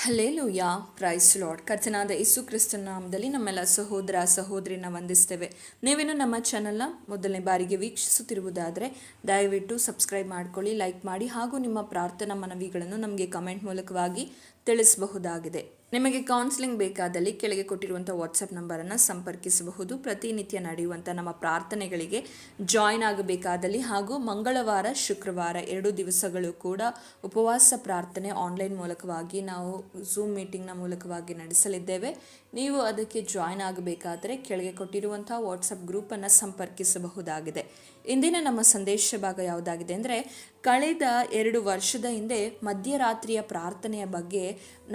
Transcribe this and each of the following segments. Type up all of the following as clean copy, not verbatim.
Hallelujah, price lord. ಕರ್ತನಾದ ಯೇಸು ಕ್ರಿಸ್ತನ ನಾಮದಲ್ಲಿ ನಮ್ಮೆಲ್ಲ ಸಹೋದರ ಸಹೋದರಿನ ವಂದಿಸ್ತೇವೆ. ನೀವೇನು ನಮ್ಮ ಚಾನಲ್ನ ಮೊದಲನೇ ಬಾರಿಗೆ ವೀಕ್ಷಿಸುತ್ತಿರುವುದಾದರೆ ದಯವಿಟ್ಟು ಸಬ್ಸ್ಕ್ರೈಬ್ ಮಾಡ್ಕೊಳ್ಳಿ, ಲೈಕ್ ಮಾಡಿ ಹಾಗೂ ನಿಮ್ಮ ಪ್ರಾರ್ಥನಾ ಮನವಿಗಳನ್ನು ನಮಗೆ ಕಮೆಂಟ್ ಮೂಲಕವಾಗಿ ತಿಳಿಸಬಹುದಾಗಿದೆ. ನಿಮಗೆ ಕೌನ್ಸಿಲಿಂಗ್ ಬೇಕಾದಲ್ಲಿ ಕೆಳಗೆ ಕೊಟ್ಟಿರುವಂಥ ವಾಟ್ಸಪ್ ನಂಬರನ್ನು ಸಂಪರ್ಕಿಸಬಹುದು. ಪ್ರತಿನಿತ್ಯ ನಡೆಯುವಂಥ ನಮ್ಮ ಪ್ರಾರ್ಥನೆಗಳಿಗೆ ಜಾಯಿನ್ ಆಗಬೇಕಾದಲ್ಲಿ ಹಾಗೂ ಮಂಗಳವಾರ ಶುಕ್ರವಾರ 2 ದಿವಸಗಳು ಕೂಡ ಉಪವಾಸ ಪ್ರಾರ್ಥನೆ ಆನ್ಲೈನ್ ಮೂಲಕವಾಗಿ ನಾವು ಝೂಮ್ ಮೀಟಿಂಗ್ನ ಮೂಲಕವಾಗಿ ನಡೆಸಲಿದ್ದೇವೆ. ನೀವು ಅದಕ್ಕೆ ಜಾಯಿನ್ ಆಗಬೇಕಾದರೆ ಕೆಳಗೆ ಕೊಟ್ಟಿರುವಂಥ ವಾಟ್ಸಪ್ ಗ್ರೂಪನ್ನು ಸಂಪರ್ಕಿಸಬಹುದಾಗಿದೆ. ಇಂದಿನ ನಮ್ಮ ಸಂದೇಶ ಭಾಗ ಯಾವುದಾಗಿದೆ ಅಂದರೆ, ಕಳೆದ 2 ವರ್ಷದ ಹಿಂದೆ ಮಧ್ಯರಾತ್ರಿಯ ಪ್ರಾರ್ಥನೆಯ ಬಗ್ಗೆ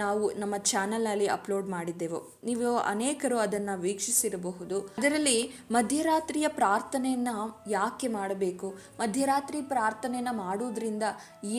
ನಾವು ನಮ್ಮ ಚಾನಲ್ನಲ್ಲಿ ಅಪ್ಲೋಡ್ ಮಾಡಿದ್ದೆವು. ನೀವು ಅನೇಕರು ಅದನ್ನು ವೀಕ್ಷಿಸಿರಬಹುದು. ಅದರಲ್ಲಿ ಮಧ್ಯರಾತ್ರಿಯ ಪ್ರಾರ್ಥನೆಯನ್ನು ಯಾಕೆ ಮಾಡಬೇಕು, ಮಧ್ಯರಾತ್ರಿ ಪ್ರಾರ್ಥನೆಯನ್ನು ಮಾಡುವುದರಿಂದ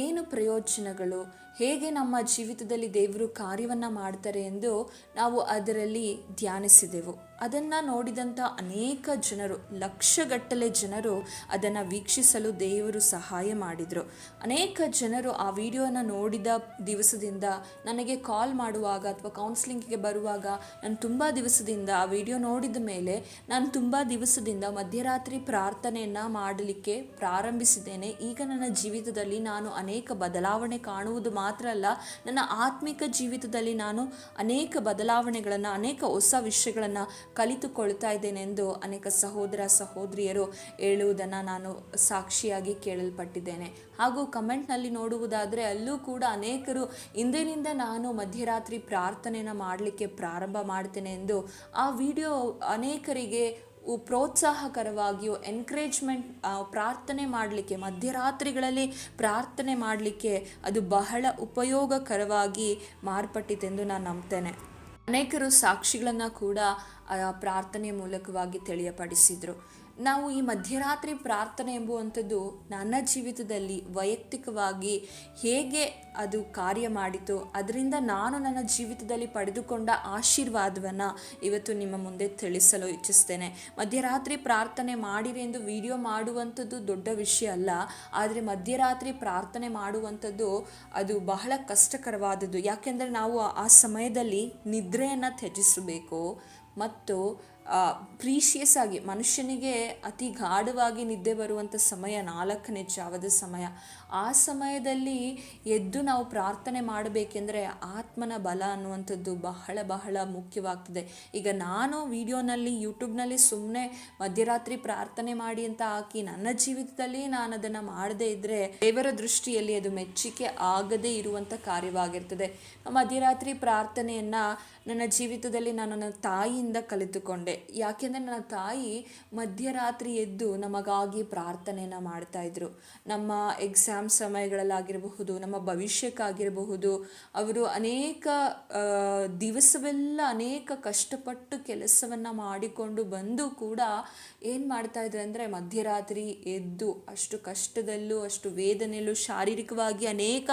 ಏನು ಪ್ರಯೋಜನಗಳು, ಹೇಗೆ ನಮ್ಮ ಜೀವಿತದಲ್ಲಿ ದೇವರು ಕಾರ್ಯವನ್ನು ಮಾಡ್ತಾರೆ ಎಂದು ನಾವು ಅದರಲ್ಲಿ ಧ್ಯಾನಿಸಿದೆವು. ಅದನ್ನು ನೋಡಿದಂಥ ಅನೇಕ ಜನರು, ಲಕ್ಷಗಟ್ಟಲೆ ಜನರು ಅದನ್ನು ವೀಕ್ಷಿಸಲು ದೇವರು ಸಹಾಯ ಮಾಡಿದರು. ಅನೇಕ ಜನರು ಆ ವಿಡಿಯೋನ ನೋಡಿದ ದಿವಸದಿಂದ ನನಗೆ ಕಾಲ್ ಮಾಡುವಾಗ ಅಥವಾ ಕೌನ್ಸಿಲಿಂಗಿಗೆ ಬರುವಾಗ, ನಾನು ತುಂಬ ದಿವಸದಿಂದ ಆ ವಿಡಿಯೋ ನೋಡಿದ ಮೇಲೆ ನಾನು ತುಂಬ ದಿವಸದಿಂದ ಮಧ್ಯರಾತ್ರಿ ಪ್ರಾರ್ಥನೆಯನ್ನು ಮಾಡಲಿಕ್ಕೆ ಪ್ರಾರಂಭಿಸಿದ್ದೇನೆ. ಈಗ ನನ್ನ ಜೀವಿತದಲ್ಲಿ ನಾನು ಅನೇಕ ಬದಲಾವಣೆ ಕಾಣುವುದು ಮಾತ್ರ ಅಲ್ಲ, ನನ್ನ ಆತ್ಮಿಕ ಜೀವಿತದಲ್ಲಿ ನಾನು ಅನೇಕ ಬದಲಾವಣೆಗಳನ್ನು, ಅನೇಕ ಹೊಸ ವಿಷಯಗಳನ್ನು ಕಲಿತುಕೊಳ್ತಾ ಇದ್ದೇನೆ ಎಂದು ಅನೇಕ ಸಹೋದರ ಸಹೋದರಿಯರು ಹೇಳುವುದನ್ನು ನಾನು ಸಾಕ್ಷಿಯಾಗಿ ಕೇಳಲ್ಪಟ್ಟಿದ್ದೇನೆ. ಹಾಗೂ ಕಮೆಂಟ್ನಲ್ಲಿ ನೋಡುವುದಾದರೆ ಅಲ್ಲೂ ಕೂಡ ಅನೇಕರು ಇಂದಿನಿಂದ ನಾನು ಮಧ್ಯರಾತ್ರಿ ಪ್ರಾರ್ಥನೆಯನ್ನು ಮಾಡಲಿಕ್ಕೆ ಪ್ರಾರಂಭ ಮಾಡ್ತೇನೆ ಎಂದು ಆ ವಿಡಿಯೋ ಅನೇಕರಿಗೆ ಪ್ರೋತ್ಸಾಹಕರವಾಗಿಯೂ ಎನ್ಕರೇಜ್ಮೆಂಟ್, ಪ್ರಾರ್ಥನೆ ಮಾಡಲಿಕ್ಕೆ, ಮಧ್ಯರಾತ್ರಿಗಳಲ್ಲಿ ಪ್ರಾರ್ಥನೆ ಮಾಡಲಿಕ್ಕೆ ಅದು ಬಹಳ ಉಪಯೋಗಕರವಾಗಿ ಮಾರ್ಪಟ್ಟಿತೆಂದು ನಾನು ನಂಬ್ತೇನೆ. ಅನೇಕರು ಸಾಕ್ಷಿಗಳನ್ನು ಕೂಡ ಪ್ರಾರ್ಥನೆಯ ಮೂಲಕವಾಗಿ ತಿಳಿಯಪಡಿಸಿದರು. ನಾವು ಈ ಮಧ್ಯರಾತ್ರಿ ಪ್ರಾರ್ಥನೆ ಎಂಬುವಂಥದ್ದು ನನ್ನ ಜೀವಿತದಲ್ಲಿ ವೈಯಕ್ತಿಕವಾಗಿ ಹೇಗೆ ಅದು ಕಾರ್ಯ ಮಾಡಿತು, ಅದರಿಂದ ನಾನು ನನ್ನ ಜೀವಿತದಲ್ಲಿ ಪಡೆದುಕೊಂಡ ಆಶೀರ್ವಾದವನ್ನು ಇವತ್ತು ನಿಮ್ಮ ಮುಂದೆ ತಿಳಿಸಲು ಇಚ್ಛಿಸ್ತೇನೆ. ಮಧ್ಯರಾತ್ರಿ ಪ್ರಾರ್ಥನೆ ಮಾಡಿರಿ ಎಂದು ವಿಡಿಯೋ ಮಾಡುವಂಥದ್ದು ದೊಡ್ಡ ವಿಷಯ ಅಲ್ಲ, ಆದರೆ ಮಧ್ಯರಾತ್ರಿ ಪ್ರಾರ್ಥನೆ ಮಾಡುವಂಥದ್ದು ಅದು ಬಹಳ ಕಷ್ಟಕರವಾದದ್ದು. ಯಾಕೆಂದರೆ ನಾವು ಆ ಸಮಯದಲ್ಲಿ ನಿದ್ರೆಯನ್ನು ತ್ಯಜಿಸಬೇಕು ಮತ್ತು ಪ್ರೀಶಿಯಸ್ ಆಗಿ, ಮನುಷ್ಯನಿಗೆ ಅತಿ ಗಾಢವಾಗಿ ನಿದ್ದೆ ಬರುವಂಥ ಸಮಯ 4ನೇ ಜಾವದ ಸಮಯ. ಆ ಸಮಯದಲ್ಲಿ ಎದ್ದು ನಾವು ಪ್ರಾರ್ಥನೆ ಮಾಡಬೇಕೆಂದರೆ ಆತ್ಮನ ಬಲ ಅನ್ನುವಂಥದ್ದು ಬಹಳ ಬಹಳ ಮುಖ್ಯವಾಗ್ತದೆ. ಈಗ ನಾನು ವಿಡಿಯೋನಲ್ಲಿ ಯೂಟ್ಯೂಬ್ನಲ್ಲಿ ಸುಮ್ಮನೆ ಮಧ್ಯರಾತ್ರಿ ಪ್ರಾರ್ಥನೆ ಮಾಡಿ ಅಂತ ಹಾಕಿ ನನ್ನ ಜೀವಿತದಲ್ಲಿ ನಾನು ಅದನ್ನು ಮಾಡದೇ ಇದ್ದರೆ ದೇವರ ದೃಷ್ಟಿಯಲ್ಲಿ ಅದು ಮೆಚ್ಚುಗೆ ಆಗದೇ ಇರುವಂಥ ಕಾರ್ಯವಾಗಿರ್ತದೆ. ಮಧ್ಯರಾತ್ರಿ ಪ್ರಾರ್ಥನೆಯನ್ನು ನನ್ನ ಜೀವಿತದಲ್ಲಿ ನಾನು ನನ್ನ ತಾಯಿಯಿಂದ ಕಲಿತುಕೊಂಡೆ. ಯಾಕೆಂದರೆ ನನ್ನ ತಾಯಿ ಮಧ್ಯರಾತ್ರಿ ಎದ್ದು ನಮಗಾಗಿ ಪ್ರಾರ್ಥನೆಯನ್ನು ಮಾಡ್ತಾಯಿದ್ರು. ನಮ್ಮ ಎಕ್ಸಾಮ್ ಸಮಯಗಳಲ್ಲಾಗಿರಬಹುದು, ನಮ್ಮ ಭವಿಷ್ಯಕ್ಕಾಗಿರಬಹುದು, ಅವರು ಅನೇಕ ದಿವಸವೆಲ್ಲ ಅನೇಕ ಕಷ್ಟಪಟ್ಟು ಕೆಲಸವನ್ನು ಮಾಡಿಕೊಂಡು ಬಂದು ಕೂಡ ಏನು ಮಾಡ್ತಾಯಿದ್ರು ಅಂದರೆ ಮಧ್ಯರಾತ್ರಿ ಎದ್ದು ಅಷ್ಟು ಕಷ್ಟದಲ್ಲೂ ಅಷ್ಟು ವೇದನೆಯಲ್ಲೂ ಶಾರೀರಿಕವಾಗಿ ಅನೇಕ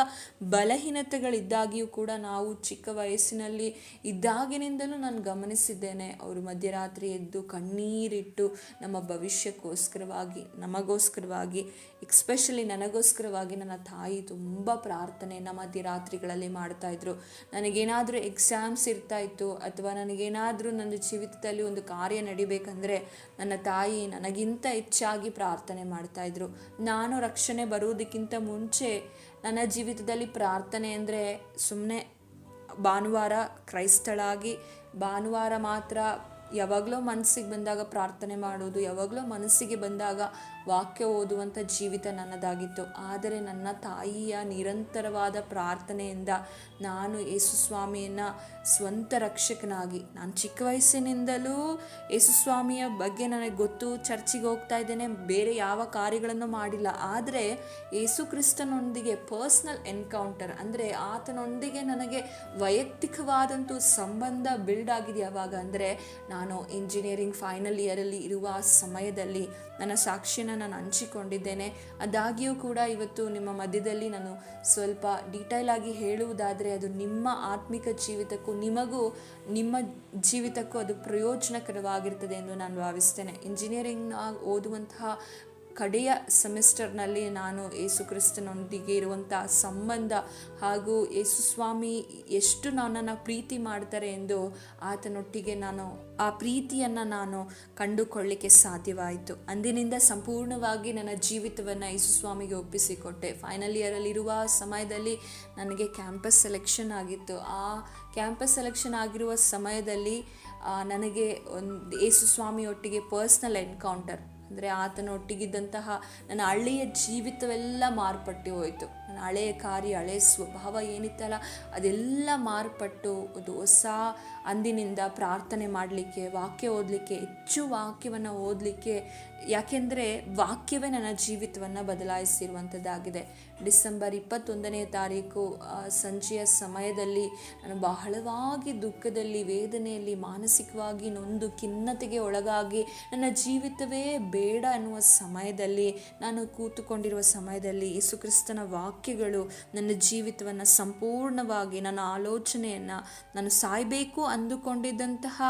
ಬಲಹೀನತೆಗಳಿದ್ದಾಗಿಯೂ ಕೂಡ ನಾವು ಚಿಕ್ಕ ವಯಸ್ಸಿನಲ್ಲಿ ಇದ್ದಾಗಿನಿಂದಲೂ ನಾನು ಗಮನಿಸಿದ್ದೇನೆ. ಅವರು ಮಧ್ಯರಾತ್ರಿ ಎದ್ದು ಕಣ್ಣೀರಿಟ್ಟು ನಮ್ಮ ಭವಿಷ್ಯಕ್ಕೋಸ್ಕರವಾಗಿ, ನಮಗೋಸ್ಕರವಾಗಿ, ಎಕ್ಸ್ಪೆಷಲಿ ನನಗೋಸ್ಕರವಾಗಿ ನನ್ನ ತಾಯಿ ತುಂಬ ಪ್ರಾರ್ಥನೆಯನ್ನು ಮಧ್ಯರಾತ್ರಿಗಳಲ್ಲಿ ಮಾಡ್ತಾಯಿದ್ರು. ನನಗೇನಾದರೂ ಎಕ್ಸಾಮ್ಸ್ ಇರ್ತಾಯಿತ್ತು ಅಥವಾ ನನಗೇನಾದರೂ ನನ್ನ ಜೀವಿತದಲ್ಲಿ ಒಂದು ಕಾರ್ಯ ನಡಿಬೇಕಂದ್ರೆ ನನ್ನ ತಾಯಿ ನನಗಿಂತ ಹೆಚ್ಚಾಗಿ ಪ್ರಾರ್ಥನೆ ಮಾಡ್ತಾಯಿದ್ರು. ನಾನು ರಕ್ಷಣೆ ಬರುವುದಕ್ಕಿಂತ ಮುಂಚೆ ನನ್ನ ಜೀವಿತದಲ್ಲಿ ಪ್ರಾರ್ಥನೆ ಅಂದರೆ ಸುಮ್ಮನೆ ಭಾನುವಾರ ಕ್ರೈಸ್ತಳಾಗಿ ಭಾನುವಾರ ಮಾತ್ರ ಯಾವಾಗಲೂ ಮನಸ್ಸಿಗೆ ಬಂದಾಗ ಪ್ರಾರ್ಥನೆ ಮಾಡೋದು, ಯಾವಾಗಲೂ ಮನಸ್ಸಿಗೆ ಬಂದಾಗ ವಾಕ್ಯ ಓದುವಂಥ ಜೀವಿತ ನನ್ನದಾಗಿತ್ತು. ಆದರೆ ನನ್ನ ತಾಯಿಯ ನಿರಂತರವಾದ ಪ್ರಾರ್ಥನೆಯಿಂದ ನಾನು ಯೇಸು ಸ್ವಾಮಿಯನ್ನು ಸ್ವಂತ ರಕ್ಷಕನಾಗಿ, ನಾನು ಚಿಕ್ಕ ವಯಸ್ಸಿನಿಂದಲೂ ಯೇಸು ಸ್ವಾಮಿಯ ಬಗ್ಗೆ ನನಗೆ ಗೊತ್ತು, ಚರ್ಚಿಗೆ ಹೋಗ್ತಾ ಇದ್ದೇನೆ, ಬೇರೆ ಯಾವ ಕಾರ್ಯಗಳನ್ನು ಮಾಡಿಲ್ಲ. ಆದರೆ ಯೇಸು ಕ್ರಿಸ್ತನೊಂದಿಗೆ ಪರ್ಸ್ನಲ್ ಎನ್ಕೌಂಟರ್ ಅಂದರೆ ಆತನೊಂದಿಗೆ ನನಗೆ ವೈಯಕ್ತಿಕವಾದಂಥ ಸಂಬಂಧ ಬಿಲ್ಡ್ ಆಗಿದೆ ಯಾವಾಗ ಅಂದರೆ ನಾನು ಇಂಜಿನಿಯರಿಂಗ್ ಫೈನಲ್ ಇಯರಲ್ಲಿ ಇರುವ ಸಮಯದಲ್ಲಿ ನನ್ನ ಸಾಕ್ಷಿಯನ್ನು ನಾನು ಹಂಚಿಕೊಂಡಿದ್ದೇನೆ. ಆದಾಗ್ಯೂ ಕೂಡ ಇವತ್ತು ನಿಮ್ಮ ಮಧ್ಯದಲ್ಲಿ ನಾನು ಸ್ವಲ್ಪ ಡೀಟೇಲ್ ಆಗಿ ಹೇಳುವುದಾದರೆ ಅದು ನಿಮ್ಮ ಆತ್ಮಿಕ ಜೀವಿತಕ್ಕೂ ನಿಮಗೂ ನಿಮ್ಮ ಜೀವಿತಕ್ಕೂ ಅದು ಪ್ರಯೋಜನಕರವಾಗಿರ್ತದೆ ಎಂದು ನಾನು ಭಾವಿಸ್ತೇನೆ. ಇಂಜಿನಿಯರಿಂಗ್ನ ಓದುವಂತಹ ಕಡೆಯ ಸೆಮಿಸ್ಟರ್ನಲ್ಲಿ ನಾನು ಯೇಸು ಕ್ರಿಸ್ತನೊಂದಿಗೆ ಇರುವಂಥ ಸಂಬಂಧ ಹಾಗೂ ಯೇಸು ಸ್ವಾಮಿ ಎಷ್ಟು ನನ್ನನ್ನು ಪ್ರೀತಿ ಮಾಡ್ತಾರೆ ಎಂದು ಆತನೊಟ್ಟಿಗೆ ನಾನು ಆ ಪ್ರೀತಿಯನ್ನು ನಾನು ಕಂಡುಕೊಳ್ಳಿಕ್ಕೆ ಸಾಧ್ಯವಾಯಿತು. ಅಂದಿನಿಂದ ಸಂಪೂರ್ಣವಾಗಿ ನನ್ನ ಜೀವಿತವನ್ನು ಯೇಸು ಸ್ವಾಮಿಗೆ ಒಪ್ಪಿಸಿಕೊಟ್ಟೆ. ಫೈನಲ್ ಇಯರಲ್ಲಿರುವ ಸಮಯದಲ್ಲಿ ನನಗೆ ಕ್ಯಾಂಪಸ್ ಸೆಲೆಕ್ಷನ್ ಆಗಿತ್ತು. ಆ ಕ್ಯಾಂಪಸ್ ಸೆಲೆಕ್ಷನ್ ಆಗಿರುವ ಸಮಯದಲ್ಲಿ ನನಗೆ ಒಂದು ಯೇಸು ಸ್ವಾಮಿಯೊಟ್ಟಿಗೆ ಪರ್ಸ್ನಲ್ ಎನ್ಕೌಂಟರ್, ಅಂದರೆ ಆತನೊಟ್ಟಿಗಿದ್ದಂತಹ ನನ್ನ ಹಳೆಯ ಜೀವಿತವೆಲ್ಲ ಮಾರ್ಪಟ್ಟು ಹೋಯಿತು. ನನ್ನ ಹಳೆಯ ಕಾರ್ಯ, ಹಳೆಯ ಸ್ವಭಾವ ಏನಿತ್ತಲ್ಲ ಅದೆಲ್ಲ ಮಾರ್ಪಟ್ಟು ಒಂದು ಹೊಸ ಅಂದಿನಿಂದ ಪ್ರಾರ್ಥನೆ ಮಾಡಲಿಕ್ಕೆ, ವಾಕ್ಯ ಓದಲಿಕ್ಕೆ, ಹೆಚ್ಚು ವಾಕ್ಯವನ್ನು ಓದಲಿಕ್ಕೆ, ಯಾಕೆಂದರೆ ವಾಕ್ಯವೇ ನನ್ನ ಜೀವಿತವನ್ನು ಬದಲಾಯಿಸಿರುವಂಥದ್ದಾಗಿದೆ. ಡಿಸೆಂಬರ್ 21ನೇ ತಾರೀಕು ಸಂಜೆಯ ಸಮಯದಲ್ಲಿ ನಾನು ಬಹಳವಾಗಿ ದುಃಖದಲ್ಲಿ, ವೇದನೆಯಲ್ಲಿ, ಮಾನಸಿಕವಾಗಿ ನೊಂದು ಖಿನ್ನತೆಗೆ ಒಳಗಾಗಿ ನನ್ನ ಜೀವಿತವೇ ಬೇಡ ಅನ್ನುವ ಸಮಯದಲ್ಲಿ ನಾನು ಕೂತುಕೊಂಡಿರುವ ಸಮಯದಲ್ಲಿ ಯೇಸು ಕ್ರಿಸ್ತನ ವಾಕ್ಯಗಳು ನನ್ನ ಜೀವಿತವನ್ನು ಸಂಪೂರ್ಣವಾಗಿ, ನನ್ನ ಆಲೋಚನೆಯನ್ನು, ನಾನು ಸಾಯಬೇಕು ಅಂದುಕೊಂಡಿದ್ದಂತಹ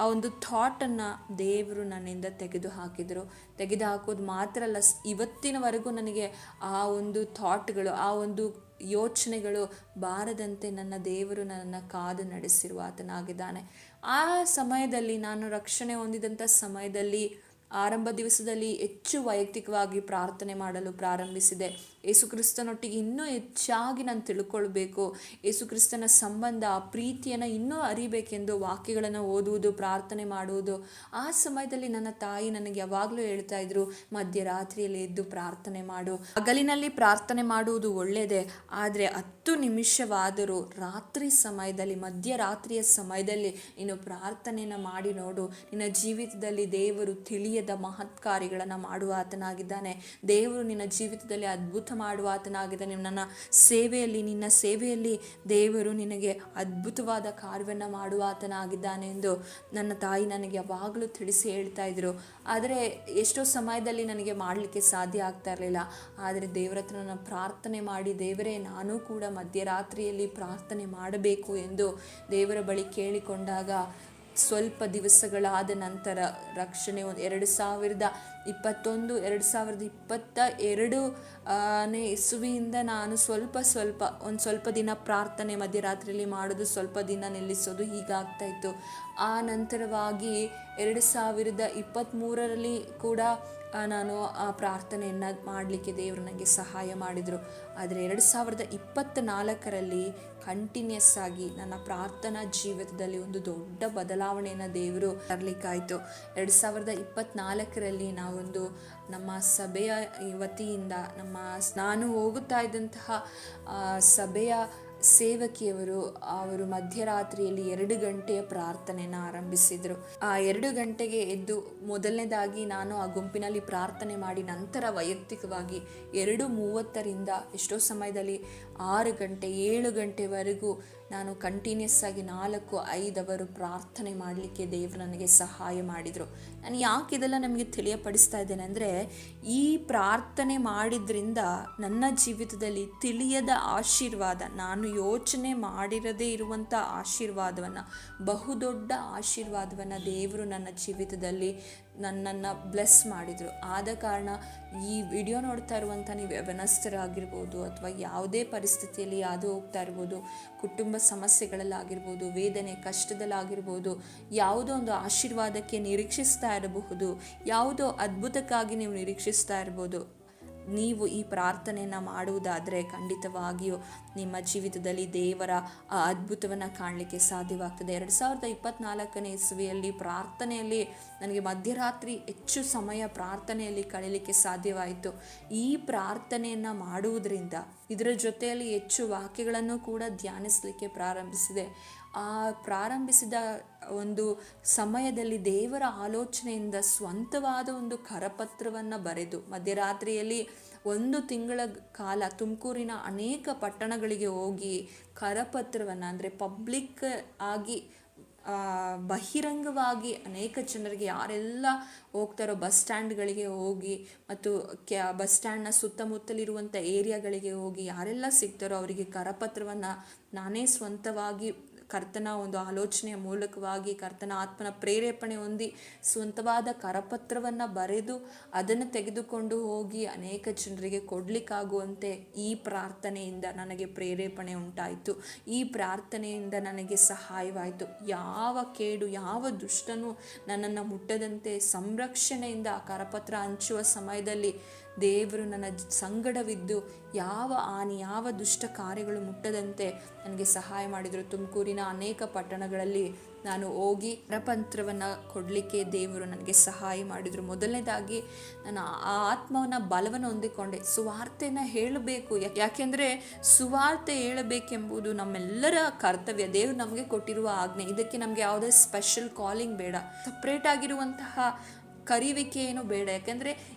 ಆ ಒಂದು ಥಾಟನ್ನು ದೇವರು ನನ್ನಿಂದ ತೆಗೆದುಹಾಕಿದರು. ತೆಗೆದುಹಾಕೋದು ಮಾತ್ರ ಅಲ್ಲ, ಇವತ್ತಿನವರೆಗೂ ನನಗೆ ಆ ಒಂದು ಥಾಟ್ಗಳು, ಆ ಒಂದು ಯೋಚನೆಗಳು ಬಾರದಂತೆ ನನ್ನ ದೇವರು ನನ್ನನ್ನು ಕಾದು ನಡೆಸಿರುವ ಆತನಾಗಿದ್ದಾನೆ. ಆ ಸಮಯದಲ್ಲಿ, ನಾನು ರಕ್ಷಣೆ ಹೊಂದಿದಂಥ ಸಮಯದಲ್ಲಿ, ಆರಂಭ ದಿವಸದಲ್ಲಿ ಹೆಚ್ಚು ವೈಯಕ್ತಿಕವಾಗಿ ಪ್ರಾರ್ಥನೆ ಮಾಡಲು ಪ್ರಾರಂಭಿಸಿದೆ. ಯೇಸು ಕ್ರಿಸ್ತನೊಟ್ಟಿಗೆ ಇನ್ನೂ ಹೆಚ್ಚಾಗಿ ನಾನು ತಿಳ್ಕೊಳ್ಬೇಕು, ಯೇಸು ಕ್ರಿಸ್ತನ ಸಂಬಂಧ, ಆ ಪ್ರೀತಿಯನ್ನು ಇನ್ನೂ ಅರಿಬೇಕೆಂದು ವಾಕ್ಯಗಳನ್ನು ಓದುವುದು, ಪ್ರಾರ್ಥನೆ ಮಾಡುವುದು. ಆ ಸಮಯದಲ್ಲಿ ನನ್ನ ತಾಯಿ ನನಗೆ ಯಾವಾಗಲೂ ಹೇಳ್ತಾ ಇದ್ರು, ಮಧ್ಯರಾತ್ರಿಯಲ್ಲಿ ಎದ್ದು ಪ್ರಾರ್ಥನೆ ಮಾಡು. ಹಗಲಿನಲ್ಲಿ ಪ್ರಾರ್ಥನೆ ಮಾಡುವುದು ಒಳ್ಳೆಯದೇ, ಆದರೆ 10 ನಿಮಿಷವಾದರೂ ರಾತ್ರಿ ಸಮಯದಲ್ಲಿ, ಮಧ್ಯರಾತ್ರಿಯ ಸಮಯದಲ್ಲಿ ನೀನು ಪ್ರಾರ್ಥನೆಯನ್ನು ಮಾಡಿ ನೋಡು. ನಿನ್ನ ಜೀವಿತದಲ್ಲಿ ದೇವರು ತಿಳಿಯದ ಮಹತ್ ಕಾರ್ಯಗಳನ್ನು ಮಾಡುವ ಆತನಾಗಿದ್ದಾನೆ. ದೇವರು ನಿನ್ನ ಜೀವಿತದಲ್ಲಿ ಅದ್ಭುತ ಮಾಡುವ ಆತನಾಗಿದ್ದಾನೆ. ನಿನ್ನ ಸೇವೆಯಲ್ಲಿ ದೇವರು ನಿನಗೆ ಅದ್ಭುತವಾದ ಕಾರ್ಯವನ್ನು ಮಾಡುವ ಆತನಾಗಿದ್ದಾನೆ ಎಂದು ನನ್ನ ತಾಯಿ ನನಗೆ ಯಾವಾಗಲೂ ತಿಳಿಸಿ ಹೇಳ್ತಾ ಇದ್ರು. ಆದರೆ ಎಷ್ಟೋ ಸಮಯದಲ್ಲಿ ನನಗೆ ಮಾಡಲಿಕ್ಕೆ ಸಾಧ್ಯ ಆಗ್ತಾ ಇರಲಿಲ್ಲ. ಆದರೆ ದೇವರ ಹತ್ರ ನಾನು ಪ್ರಾರ್ಥನೆ ಮಾಡಿ, ದೇವರೇ ನಾನು ಕೂಡ ಮಧ್ಯರಾತ್ರಿಯಲ್ಲಿ ಪ್ರಾರ್ಥನೆ ಮಾಡಬೇಕು ಎಂದು ದೇವರ ಬಳಿ ಕೇಳಿಕೊಂಡಾಗ ಸ್ವಲ್ಪ ದಿವಸಗಳಾದ ನಂತರ ರಕ್ಷಣೆ 2022ನೇ ಇಸುವಿಯಿಂದ ನಾನು ಸ್ವಲ್ಪ ದಿನ ಪ್ರಾರ್ಥನೆ ಮಧ್ಯರಾತ್ರಿಯಲ್ಲಿ ಮಾಡೋದು, ಸ್ವಲ್ಪ ದಿನ ನಿಲ್ಲಿಸೋದು, ಹೀಗಾಗ್ತಾ ಇತ್ತು. ಆ ನಂತರವಾಗಿ 2023ರಲ್ಲಿ ಕೂಡ ನಾನು ಆ ಪ್ರಾರ್ಥನೆಯನ್ನು ಮಾಡಲಿಕ್ಕೆ ದೇವರು ನನಗೆ ಸಹಾಯ ಮಾಡಿದರು. ಆದರೆ 2024ರಲ್ಲಿ ಕಂಟಿನ್ಯೂಸ್ ಆಗಿ ನನ್ನ ಪ್ರಾರ್ಥನಾ ಜೀವಿತದಲ್ಲಿ ಒಂದು ದೊಡ್ಡ ಬದಲಾವಣೆಯನ್ನು ದೇವರು ತರಲಿಕ್ಕಾಯಿತು. 2024ರಲ್ಲಿ ನಾವೊಂದು ನಮ್ಮ ಸಭೆಯ ವತಿಯಿಂದ ನಾನು ಹೋಗುತ್ತಾ ಇದ್ದಂತಹ ಸಭೆಯ ಸೇವಕಿಯವರು ಅವರು ಮಧ್ಯರಾತ್ರಿಯಲ್ಲಿ 2 ಗಂಟೆಯ ಪ್ರಾರ್ಥನೆಯನ್ನು ಆರಂಭಿಸಿದರು. ಆ 2 ಗಂಟೆಗೆ ಎದ್ದು ಮೊದಲನೇದಾಗಿ ನಾನು ಆ ಗುಂಪಿನಲ್ಲಿ ಪ್ರಾರ್ಥನೆ ಮಾಡಿ, ನಂತರ ವೈಯಕ್ತಿಕವಾಗಿ 2:30ರಿಂದ ಎಷ್ಟೋ ಸಮಯದಲ್ಲಿ 6 ಗಂಟೆ 7 ಗಂಟೆವರೆಗೂ ನಾನು ಕಂಟಿನ್ಯೂಸ್ ಆಗಿ 4-5 ಅವರು ಪ್ರಾರ್ಥನೆ ಮಾಡಲಿಕ್ಕೆ ದೇವರು ನನಗೆ ಸಹಾಯ ಮಾಡಿದರು. ನಾನು ಯಾಕೆ ಇದೆಲ್ಲ ನಮಗೆ ತಿಳಿಯಪಡಿಸ್ತಾ ಇದ್ದೇನೆ ಅಂದರೆ, ಈ ಪ್ರಾರ್ಥನೆ ಮಾಡಿದ್ರಿಂದ ನನ್ನ ಜೀವಿತದಲ್ಲಿ ತಿಳಿಯದ ಆಶೀರ್ವಾದ, ನಾನು ಯೋಚನೆ ಮಾಡಿರದೇ ಇರುವಂಥ ಆಶೀರ್ವಾದವನ್ನು, ಬಹುದೊಡ್ಡ ಆಶೀರ್ವಾದವನ್ನು ದೇವರು ನನ್ನ ಜೀವಿತದಲ್ಲಿ ನನ್ನನ್ನು ಬ್ಲೆಸ್ ಮಾಡಿದರು. ಆದ ಕಾರಣ ಈ ವಿಡಿಯೋ ನೋಡ್ತಾ ಇರುವಂಥ ನೀವು ಯೌವನಸ್ಥರಾಗಿರ್ಬೋದು, ಅಥವಾ ಯಾವುದೇ ಪರಿಸ್ಥಿತಿಯಲ್ಲಿ ಯಾವುದು ಹೋಗ್ತಾ ಇರ್ಬೋದು, ಕುಟುಂಬ ಸಮಸ್ಯೆಗಳಲ್ಲಾಗಿರ್ಬೋದು, ವೇದನೆ ಕಷ್ಟದಲ್ಲಾಗಿರ್ಬೋದು, ಯಾವುದೋ ಒಂದು ಆಶೀರ್ವಾದಕ್ಕೆ ನಿರೀಕ್ಷಿಸ್ತಾ ಇರಬಹುದು, ಯಾವುದೋ ಅದ್ಭುತಕ್ಕಾಗಿ ನೀವು ನಿರೀಕ್ಷಿಸ್ತಾ ಇರ್ಬೋದು. ನೀವು ಈ ಪ್ರಾರ್ಥನೆಯನ್ನು ಮಾಡುವುದಾದರೆ ಖಂಡಿತವಾಗಿಯೂ ನಿಮ್ಮ ಜೀವಿತದಲ್ಲಿ ದೇವರ ಆ ಅದ್ಭುತವನ್ನು ಕಾಣಲಿಕ್ಕೆ ಸಾಧ್ಯವಾಗ್ತದೆ. 2024ನೇ ಇಸವಿಯಲ್ಲಿ ಪ್ರಾರ್ಥನೆಯಲ್ಲಿ ನನಗೆ ಮಧ್ಯರಾತ್ರಿ ಹೆಚ್ಚು ಸಮಯ ಪ್ರಾರ್ಥನೆಯಲ್ಲಿ ಕಳೀಲಿಕ್ಕೆ ಸಾಧ್ಯವಾಯಿತು. ಈ ಪ್ರಾರ್ಥನೆಯನ್ನು ಮಾಡುವುದರಿಂದ ಇದರ ಜೊತೆಯಲ್ಲಿ ಹೆಚ್ಚು ವಾಕ್ಯಗಳನ್ನು ಕೂಡ ಧ್ಯಾನಿಸಲಿಕ್ಕೆ ಪ್ರಾರಂಭಿಸಿದೆ. ಆ ಪ್ರಾರಂಭಿಸಿದ ಒಂದು ಸಮಯದಲ್ಲಿ ದೇವರ ಆಲೋಚನೆಯಿಂದ ಸ್ವಂತವಾದ ಒಂದು ಕರಪತ್ರವನ್ನು ಬರೆದು ಮಧ್ಯರಾತ್ರಿಯಲ್ಲಿ 1 ತಿಂಗಳ ಕಾಲ ತುಮಕೂರಿನ ಅನೇಕ ಪಟ್ಟಣಗಳಿಗೆ ಹೋಗಿ ಕರಪತ್ರವನ್ನು, ಅಂದರೆ ಪಬ್ಲಿಕ್ ಆಗಿ ಬಹಿರಂಗವಾಗಿ ಅನೇಕ ಜನರಿಗೆ ಯಾರೆಲ್ಲ ಹೋಗ್ತಾರೋ ಬಸ್ ಸ್ಟ್ಯಾಂಡ್ಗಳಿಗೆ ಹೋಗಿ, ಮತ್ತು ಬಸ್ ಸ್ಟ್ಯಾಂಡ್ನ ಸುತ್ತಮುತ್ತಲಿರುವಂಥ ಏರಿಯಾಗಳಿಗೆ ಹೋಗಿ ಯಾರೆಲ್ಲ ಸಿಗ್ತಾರೋ ಅವರಿಗೆ ಕರಪತ್ರವನ್ನು ನಾನೇ ಸ್ವಂತವಾಗಿ ಕರ್ತನ ಒಂದು ಆಲೋಚನೆಯ ಮೂಲಕವಾಗಿ ಕರ್ತನ ಆತ್ಮನ ಪ್ರೇರೇಪಣೆ ಹೊಂದಿ ಸ್ವಂತವಾದ ಕರಪತ್ರವನ್ನು ಬರೆದು ಅದನ್ನು ತೆಗೆದುಕೊಂಡು ಹೋಗಿ ಅನೇಕ ಜನರಿಗೆ ಕೊಡಲಿಕ್ಕಾಗುವಂತೆ ಈ ಪ್ರಾರ್ಥನೆಯಿಂದ ನನಗೆ ಪ್ರೇರೇಪಣೆ ಉಂಟಾಯಿತು. ಈ ಪ್ರಾರ್ಥನೆಯಿಂದ ನನಗೆ ಸಹಾಯವಾಯಿತು. ಯಾವ ಕೇಡು, ಯಾವ ದುಷ್ಟನು ನನ್ನನ್ನು ಮುಟ್ಟದಂತೆ ಸಂರಕ್ಷಣೆಯಿಂದ ಕರಪತ್ರ ಹಂಚುವ ಸಮಯದಲ್ಲಿ ದೇವರು ನನ್ನ ಸಂಗಡವಿದ್ದು ಯಾವ ಹಾನಿ, ಯಾವ ದುಷ್ಟ ಕಾರ್ಯಗಳು ಮುಟ್ಟದಂತೆ ನನಗೆ ಸಹಾಯ ಮಾಡಿದರು. ತುಮಕೂರಿನ ಅನೇಕ ಪಟ್ಟಣಗಳಲ್ಲಿ ನಾನು ಹೋಗಿ ಕರಪತ್ರವನ್ನು ಕೊಡಲಿಕ್ಕೆ ದೇವರು ನನಗೆ ಸಹಾಯ ಮಾಡಿದರು. ಮೊದಲನೇದಾಗಿ ನಾನು ಆ ಆತ್ಮವನ್ನು ಬಲವನ್ನು ಹೊಂದಿಕೊಂಡೆ. ಸುವಾರ್ತೆಯನ್ನು ಹೇಳಬೇಕು, ಯಾಕೆಂದರೆ ಸುವಾರ್ತೆ ಹೇಳಬೇಕೆಂಬುದು ನಮ್ಮೆಲ್ಲರ ಕರ್ತವ್ಯ. ದೇವರು ನಮಗೆ ಕೊಟ್ಟಿರುವ ಆಜ್ಞೆ. ಇದಕ್ಕೆ ನಮಗೆ ಯಾವುದೇ ಸ್ಪೆಷಲ್ ಕಾಲಿಂಗ್ ಬೇಡ, ಸಪ್ರೇಟ್ ಆಗಿರುವಂತಹ ಕರಿವಿಕೆ ಏನು ಬೇಡ. ಯಾಕೆಂದರೆ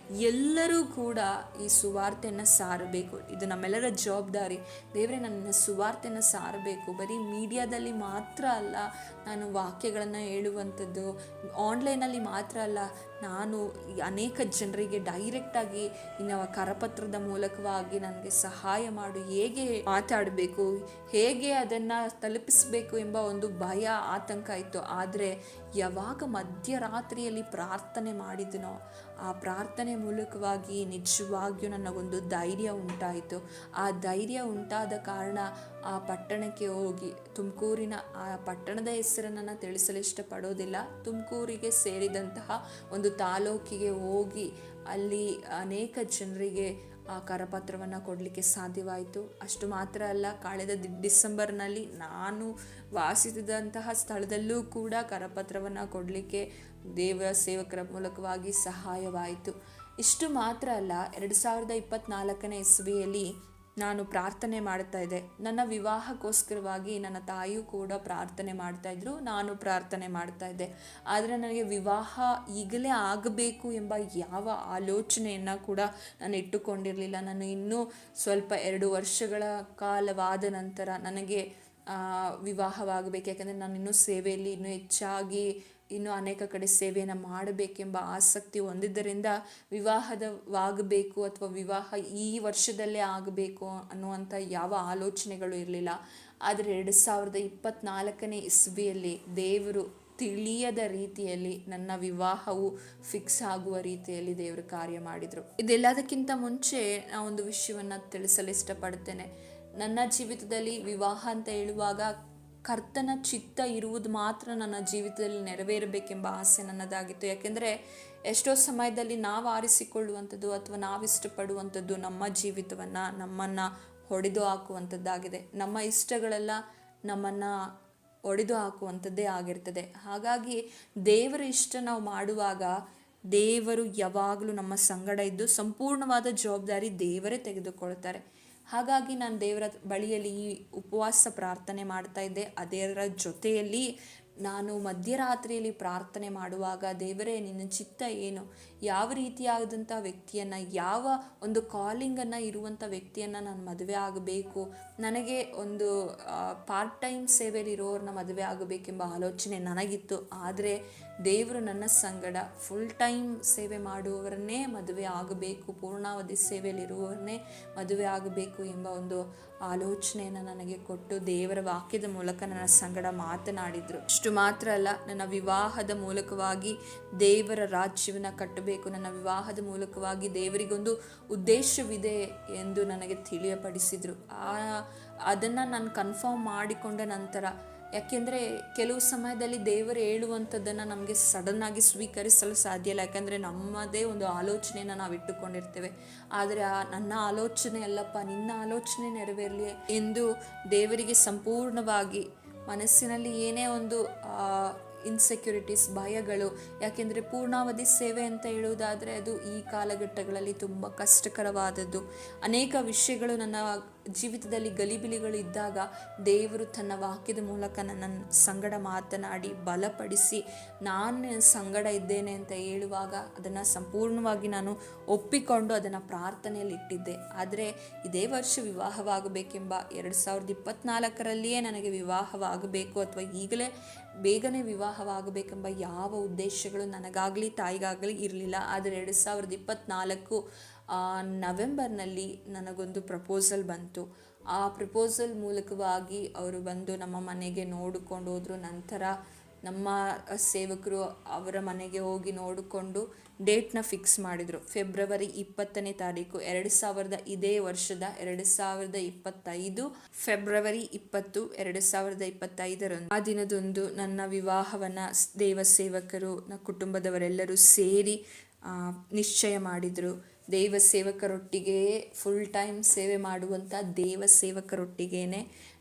ಎಲ್ಲರೂ ಕೂಡ ಈ ಸುವಾರ್ತೆಯನ್ನು ಸಾರಬೇಕು. ಇದು ನಮ್ಮೆಲ್ಲರ ಜವಾಬ್ದಾರಿ. ದೇವರೇ, ನನ್ನ ಸುವಾರ್ತೆಯನ್ನು ಸಾರಬೇಕು. ಬರೀ ಮೀಡಿಯಾದಲ್ಲಿ ಮಾತ್ರ ಅಲ್ಲ, ನಾನು ವಾಕ್ಯಗಳನ್ನು ಹೇಳುವಂಥದ್ದು ಆನ್ಲೈನಲ್ಲಿ ಮಾತ್ರ ಅಲ್ಲ, ನಾನು ಅನೇಕ ಜನರಿಗೆ ಡೈರೆಕ್ಟಾಗಿ ಇನ್ನು ಕರಪತ್ರದ ಮೂಲಕವಾಗಿ ನನಗೆ ಸಹಾಯ ಮಾಡು. ಹೇಗೆ ಮಾತಾಡಬೇಕು, ಹೇಗೆ ಅದನ್ನು ತಲುಪಿಸಬೇಕು ಎಂಬ ಒಂದು ಭಯ, ಆತಂಕ ಇತ್ತು. ಆದರೆ ಯಾವಾಗ ಮಧ್ಯರಾತ್ರಿಯಲ್ಲಿ ಪ್ರಾರ್ಥನೆ ಮಾಡಿದನೋ ಆ ಪ್ರಾರ್ಥನೆ ಮೂಲಕವಾಗಿ ನಿಜವಾಗಿಯೂ ನನಗೊಂದು ಧೈರ್ಯ ಉಂಟಾಯಿತು. ಆ ಧೈರ್ಯ ಉಂಟಾದ ಕಾರಣ ಆ ಪಟ್ಟಣಕ್ಕೆ ಹೋಗಿ, ತುಮಕೂರಿನ ಆ ಪಟ್ಟಣದ ಹೆಸರನ್ನು ನಾನು ತಿಳಿಸಲು ಇಷ್ಟಪಡೋದಿಲ್ಲ, ತುಮಕೂರಿಗೆ ಸೇರಿದಂತಹ ಒಂದು ತಾಲೂಕಿಗೆ ಹೋಗಿ ಅಲ್ಲಿ ಅನೇಕ ಜನರಿಗೆ ಆ ಕರಪತ್ರವನ್ನು ಕೊಡಲಿಕ್ಕೆ ಸಾಧ್ಯವಾಯಿತು. ಅಷ್ಟು ಮಾತ್ರ ಅಲ್ಲ, ಕಳೆದ ಡಿಸೆಂಬರ್ನಲ್ಲಿ ನಾನು ವಾಸಿಸಿದಂತಹ ಸ್ಥಳದಲ್ಲೂ ಕೂಡ ಕರಪತ್ರವನ್ನು ಕೊಡಲಿಕ್ಕೆ ದೇವರ ಸೇವಕರ ಮೂಲಕವಾಗಿ ಸಹಾಯವಾಯಿತು. ಇಷ್ಟು ಮಾತ್ರ ಅಲ್ಲ, 2024 ಇಸವಿಯಲ್ಲಿ ನಾನು ಪ್ರಾರ್ಥನೆ ಮಾಡ್ತಾ ಇದ್ದೆ. ನನ್ನ ವಿವಾಹಕ್ಕೋಸ್ಕರವಾಗಿ ನನ್ನ ತಾಯಿಯೂ ಕೂಡ ಪ್ರಾರ್ಥನೆ ಮಾಡ್ತಾಯಿದ್ರು, ನಾನು ಪ್ರಾರ್ಥನೆ ಮಾಡ್ತಾ ಇದ್ದೆ. ಆದರೆ ನನಗೆ ವಿವಾಹ ಈಗಲೇ ಆಗಬೇಕು ಎಂಬ ಯಾವ ಆಲೋಚನೆಯನ್ನು ಕೂಡ ನಾನು ಇಟ್ಟುಕೊಂಡಿರಲಿಲ್ಲ. ನಾನು ಇನ್ನೂ ಸ್ವಲ್ಪ 2 ವರ್ಷಗಳ ಕಾಲವಾದ ನಂತರ ನನಗೆ ವಿವಾಹವಾಗಬೇಕು. ಯಾಕಂದರೆ ನಾನು ಇನ್ನೂ ಸೇವೆಯಲ್ಲಿ ಇನ್ನೂ ಹೆಚ್ಚಾಗಿ ಇನ್ನೂ ಅನೇಕ ಕಡೆ ಸೇವೆಯನ್ನು ಮಾಡಬೇಕೆಂಬ ಆಸಕ್ತಿ ಹೊಂದಿದ್ದರಿಂದ ವಿವಾಹವಾಗಬೇಕು ಅಥವಾ ವಿವಾಹ ಈ ವರ್ಷದಲ್ಲೇ ಆಗಬೇಕು ಅನ್ನುವಂಥ ಯಾವ ಆಲೋಚನೆಗಳು ಇರಲಿಲ್ಲ. ಆದರೆ 2024 ಇಸವಿಯಲ್ಲಿ ದೇವರು ತಿಳಿಯದ ರೀತಿಯಲ್ಲಿ ನನ್ನ ವಿವಾಹವು ಫಿಕ್ಸ್ ಆಗುವ ರೀತಿಯಲ್ಲಿ ದೇವರು ಕಾರ್ಯ ಮಾಡಿದರು. ಇದೆಲ್ಲದಕ್ಕಿಂತ ಮುಂಚೆ ನಾನು ಒಂದು ವಿಷಯವನ್ನು ತಿಳಿಸಲು ಇಷ್ಟಪಡ್ತೇನೆ. ನನ್ನ ಜೀವಿತದಲ್ಲಿ ವಿವಾಹ ಅಂತ ಹೇಳುವಾಗ ಕರ್ತನ ಚಿತ್ತ ಇರುವುದು ಮಾತ್ರ ನನ್ನ ಜೀವಿತದಲ್ಲಿ ನೆರವೇರಬೇಕೆಂಬ ಆಸೆ ನನ್ನದಾಗಿತ್ತು. ಯಾಕೆಂದರೆ ಎಷ್ಟೋ ಸಮಯದಲ್ಲಿ ನಾವು ಆರಿಸಿಕೊಳ್ಳುವಂಥದ್ದು ಅಥವಾ ನಾವು ಇಷ್ಟಪಡುವಂಥದ್ದು ನಮ್ಮ ಜೀವಿತವನ್ನು, ನಮ್ಮನ್ನು ಹೊಡೆದು ಹಾಕುವಂಥದ್ದಾಗಿದೆ. ನಮ್ಮ ಇಷ್ಟಗಳೆಲ್ಲ ನಮ್ಮನ್ನು ಒಡೆದು ಹಾಕುವಂಥದ್ದೇ ಆಗಿರ್ತದೆ. ಹಾಗಾಗಿ ದೇವರ ಇಷ್ಟ ನಾವು ಮಾಡುವಾಗ ದೇವರು ಯಾವಾಗಲೂ ನಮ್ಮ ಸಂಗಡ ಇದ್ದು ಸಂಪೂರ್ಣವಾದ ಜವಾಬ್ದಾರಿ ದೇವರೇ ತೆಗೆದುಕೊಳ್ತಾರೆ. ಹಾಗಾಗಿ ನಾನು ದೇವರ ಬಳಿಯಲ್ಲಿ ಈ ಉಪವಾಸ ಪ್ರಾರ್ಥನೆ ಮಾಡ್ತಾ ಇದ್ದೆ. ಅದರ ಜೊತೆಯಲ್ಲಿ ನಾನು ಮಧ್ಯರಾತ್ರಿಯಲ್ಲಿ ಪ್ರಾರ್ಥನೆ ಮಾಡುವಾಗ, ದೇವರೇ ನಿನ್ನ ಚಿತ್ತ ಏನು, ಯಾವ ರೀತಿಯಾದಂಥ ವ್ಯಕ್ತಿಯನ್ನು, ಯಾವ ಒಂದು ಕಾಲಿಂಗನ್ನು ಇರುವಂಥ ವ್ಯಕ್ತಿಯನ್ನು ನಾನು ಮದುವೆ ಆಗಬೇಕು, ನನಗೆ ಒಂದು ಪಾರ್ಟ್ ಟೈಮ್ ಸೇವೆಯಲ್ಲಿರೋರನ್ನ ಮದುವೆ ಆಗಬೇಕೆಂಬ ಆಲೋಚನೆ ನನಗಿತ್ತು. ಆದರೆ ದೇವರು ನನ್ನ ಸಂಗಡ ಫುಲ್ ಟೈಮ್ ಸೇವೆ ಮಾಡುವವರನ್ನೇ ಮದುವೆ ಆಗಬೇಕು, ಪೂರ್ಣಾವಧಿ ಸೇವೆಯಲ್ಲಿರುವವರನ್ನೇ ಮದುವೆ ಆಗಬೇಕು ಎಂಬ ಒಂದು ಆಲೋಚನೆಯನ್ನು ನನಗೆ ಕೊಟ್ಟು ದೇವರ ವಾಕ್ಯದ ಮೂಲಕ ನನ್ನ ಸಂಗಡ ಮಾತನಾಡಿದರು. ಅಷ್ಟು ಮಾತ್ರ ಅಲ್ಲ, ನನ್ನ ವಿವಾಹದ ಮೂಲಕವಾಗಿ ದೇವರ ರಾಜ್ಯವನ್ನು ಕಟ್ಟಬೇಕು, ನನ್ನ ವಿವಾಹದ ಮೂಲಕವಾಗಿ ದೇವರಿಗೊಂದು ಉದ್ದೇಶವಿದೆ ಎಂದು ನನಗೆ ತಿಳಿಯಪಡಿಸಿದರು. ಅದನ್ನು ನಾನು ಕನ್ಫರ್ಮ್ ಮಾಡಿಕೊಂಡ ನಂತರ, ಯಾಕೆಂದರೆ ಕೆಲವು ಸಮಯದಲ್ಲಿ ದೇವರು ಹೇಳುವಂಥದ್ದನ್ನು ನಮಗೆ ಸಡನ್ನಾಗಿ ಸ್ವೀಕರಿಸಲು ಸಾಧ್ಯ ಇಲ್ಲ. ಯಾಕೆಂದರೆ ನಮ್ಮದೇ ಒಂದು ಆಲೋಚನೆಯನ್ನು ನಾವು ಇಟ್ಟುಕೊಂಡಿರ್ತೇವೆ. ಆದರೆ ನನ್ನ ಆಲೋಚನೆ ಅಲ್ಲಪ್ಪ, ನಿನ್ನ ಆಲೋಚನೆ ನೆರವೇರಲಿ ಎಂದು ದೇವರಿಗೆ ಸಂಪೂರ್ಣವಾಗಿ ಮನಸ್ಸಿನಲ್ಲಿ ಏನೇ ಒಂದು ಇನ್ಸೆಕ್ಯೂರಿಟೀಸ್, ಭಯಗಳು, ಯಾಕೆಂದರೆ ಪೂರ್ಣಾವಧಿ ಸೇವೆ ಅಂತ ಹೇಳುವುದಾದರೆ ಅದು ಈ ಕಾಲಘಟ್ಟಗಳಲ್ಲಿ ತುಂಬ ಕಷ್ಟಕರವಾದದ್ದು. ಅನೇಕ ವಿಷಯಗಳು ನನ್ನ ಜೀವಿತದಲ್ಲಿ ಗಲಿಬಿಲಿಗಳು ಇದ್ದಾಗ ದೇವರು ತನ್ನ ವಾಕ್ಯದ ಮೂಲಕ ನನ್ನ ಸಂಗಡ ಮಾತನಾಡಿ ಬಲಪಡಿಸಿ ನಾನು ಸಂಗಡ ಇದ್ದೇನೆ ಅಂತ ಹೇಳುವಾಗ ಅದನ್ನು ಸಂಪೂರ್ಣವಾಗಿ ನಾನು ಒಪ್ಪಿಕೊಂಡು ಅದನ್ನು ಪ್ರಾರ್ಥನೆಯಲ್ಲಿ ಇಟ್ಟಿದ್ದೆ. ಆದರೆ ಇದೇ ವರ್ಷ ವಿವಾಹವಾಗಬೇಕೆಂಬ 2024 ನನಗೆ ವಿವಾಹವಾಗಬೇಕು ಅಥವಾ ಈಗಲೇ ಬೇಗನೆ ವಿವಾಹವಾಗಬೇಕೆಂಬ ಯಾವ ಉದ್ದೇಶಗಳು ನನಗಾಗಲಿ ತಾಯಿಗಾಗಲಿ ಇರಲಿಲ್ಲ. ಆದರೆ 2024 ನವೆಂಬರ್ನಲ್ಲಿ ನನಗೊಂದು ಪ್ರಪೋಸಲ್ ಬಂತು. ಆ ಪ್ರಪೋಸಲ್ ಮೂಲಕವಾಗಿ ಅವರು ಬಂದು ನಮ್ಮ ಮನೆಗೆ ನೋಡಿಕೊಂಡು ಹೋದರು. ನಂತರ ನಮ್ಮ ಸೇವಕರು ಅವರ ಮನೆಗೆ ಹೋಗಿ ನೋಡಿಕೊಂಡು ಡೇಟ್ನ ಫಿಕ್ಸ್ ಮಾಡಿದರು. ಫೆಬ್ರವರಿ 20ನೇ ತಾರೀಕು ಇದೇ ವರ್ಷದ 2025 ಫೆಬ್ರವರಿ 20, 2025 ಆ ದಿನದಂದು ನನ್ನ ವಿವಾಹವನ್ನು ದೇವ ಸೇವಕರು ಕುಟುಂಬದವರೆಲ್ಲರೂ ಸೇರಿ ನಿಶ್ಚಯ ಮಾಡಿದರು. ದೇವ ಸೇವಕರೊಟ್ಟಿಗೆ ಫುಲ್ ಟೈಮ್ ಸೇವೆ ಮಾಡುವಂಥ ದೇವ ಸೇವಕರೊಟ್ಟಿಗೇ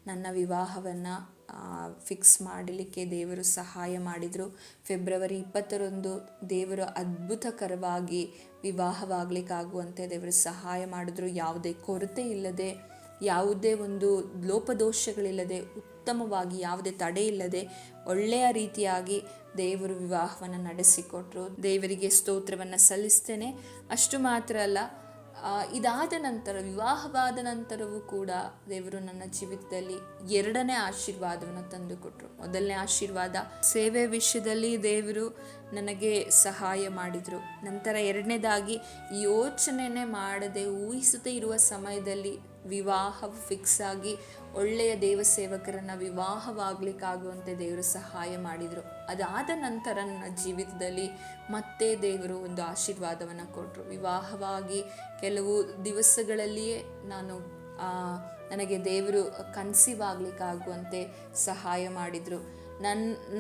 ನನ್ನ ವಿವಾಹವನ್ನು ಫಿಕ್ಸ್ ಮಾಡಲಿಕ್ಕೆ ದೇವರು ಸಹಾಯ ಮಾಡಿದರು. ಫೆಬ್ರವರಿ 20ರಂದು ದೇವರು ಅದ್ಭುತಕರವಾಗಿ ವಿವಾಹವಾಗಲಿಕ್ಕಾಗುವಂತೆ ದೇವರು ಸಹಾಯ ಮಾಡಿದ್ರು. ಯಾವುದೇ ಕೊರತೆ ಇಲ್ಲದೆ, ಯಾವುದೇ ಒಂದು ಲೋಪದೋಷಗಳಿಲ್ಲದೆ, ಉತ್ತಮವಾಗಿ ಯಾವುದೇ ತಡೆ ಇಲ್ಲದೆ ಒಳ್ಳೆಯ ರೀತಿಯಾಗಿ ದೇವರು ವಿವಾಹವನ್ನು ನಡೆಸಿಕೊಟ್ರು. ದೇವರಿಗೆ ಸ್ತೋತ್ರವನ್ನು ಸಲ್ಲಿಸ್ತೇನೆ. ಅಷ್ಟು ಮಾತ್ರ ಅಲ್ಲ, ಇದಾದ ನಂತರ, ವಿವಾಹವಾದ ನಂತರವೂ ಕೂಡ ದೇವರು ನನ್ನ ಜೀವಿತದಲ್ಲಿ 2ನೇ ಆಶೀರ್ವಾದವನ್ನು ತಂದುಕೊಟ್ರು. ಮೊದಲನೇ ಆಶೀರ್ವಾದ ಸೇವೆ ವಿಷಯದಲ್ಲಿ ದೇವರು ನನಗೆ ಸಹಾಯ ಮಾಡಿದರು. ನಂತರ 2ನೇದಾಗಿ ಯೋಚನೆ ಮಾಡದೆ ಊಹಿಸದೇ ಇರುವ ಸಮಯದಲ್ಲಿ ವಿವಾಹ ಫಿಕ್ಸ್ ಆಗಿ ಒಳ್ಳೆಯ ದೇವ ಸೇವಕರನ್ನು ವಿವಾಹವಾಗಲಿಕ್ಕಾಗುವಂತೆ ದೇವರು ಸಹಾಯ ಮಾಡಿದರು. ಅದಾದ ನಂತರ ನನ್ನ ಜೀವಿತದಲ್ಲಿ ಮತ್ತೆ ದೇವರು ಒಂದು ಆಶೀರ್ವಾದವನ್ನು ಕೊಟ್ಟರು. ವಿವಾಹವಾಗಿ ಕೆಲವು ದಿವಸಗಳಲ್ಲಿಯೇ ನನಗೆ ದೇವರು ಕನ್ಸೀವ್ ಆಗಲಿಕ್ಕಾಗುವಂತೆ ಸಹಾಯ ಮಾಡಿದರು.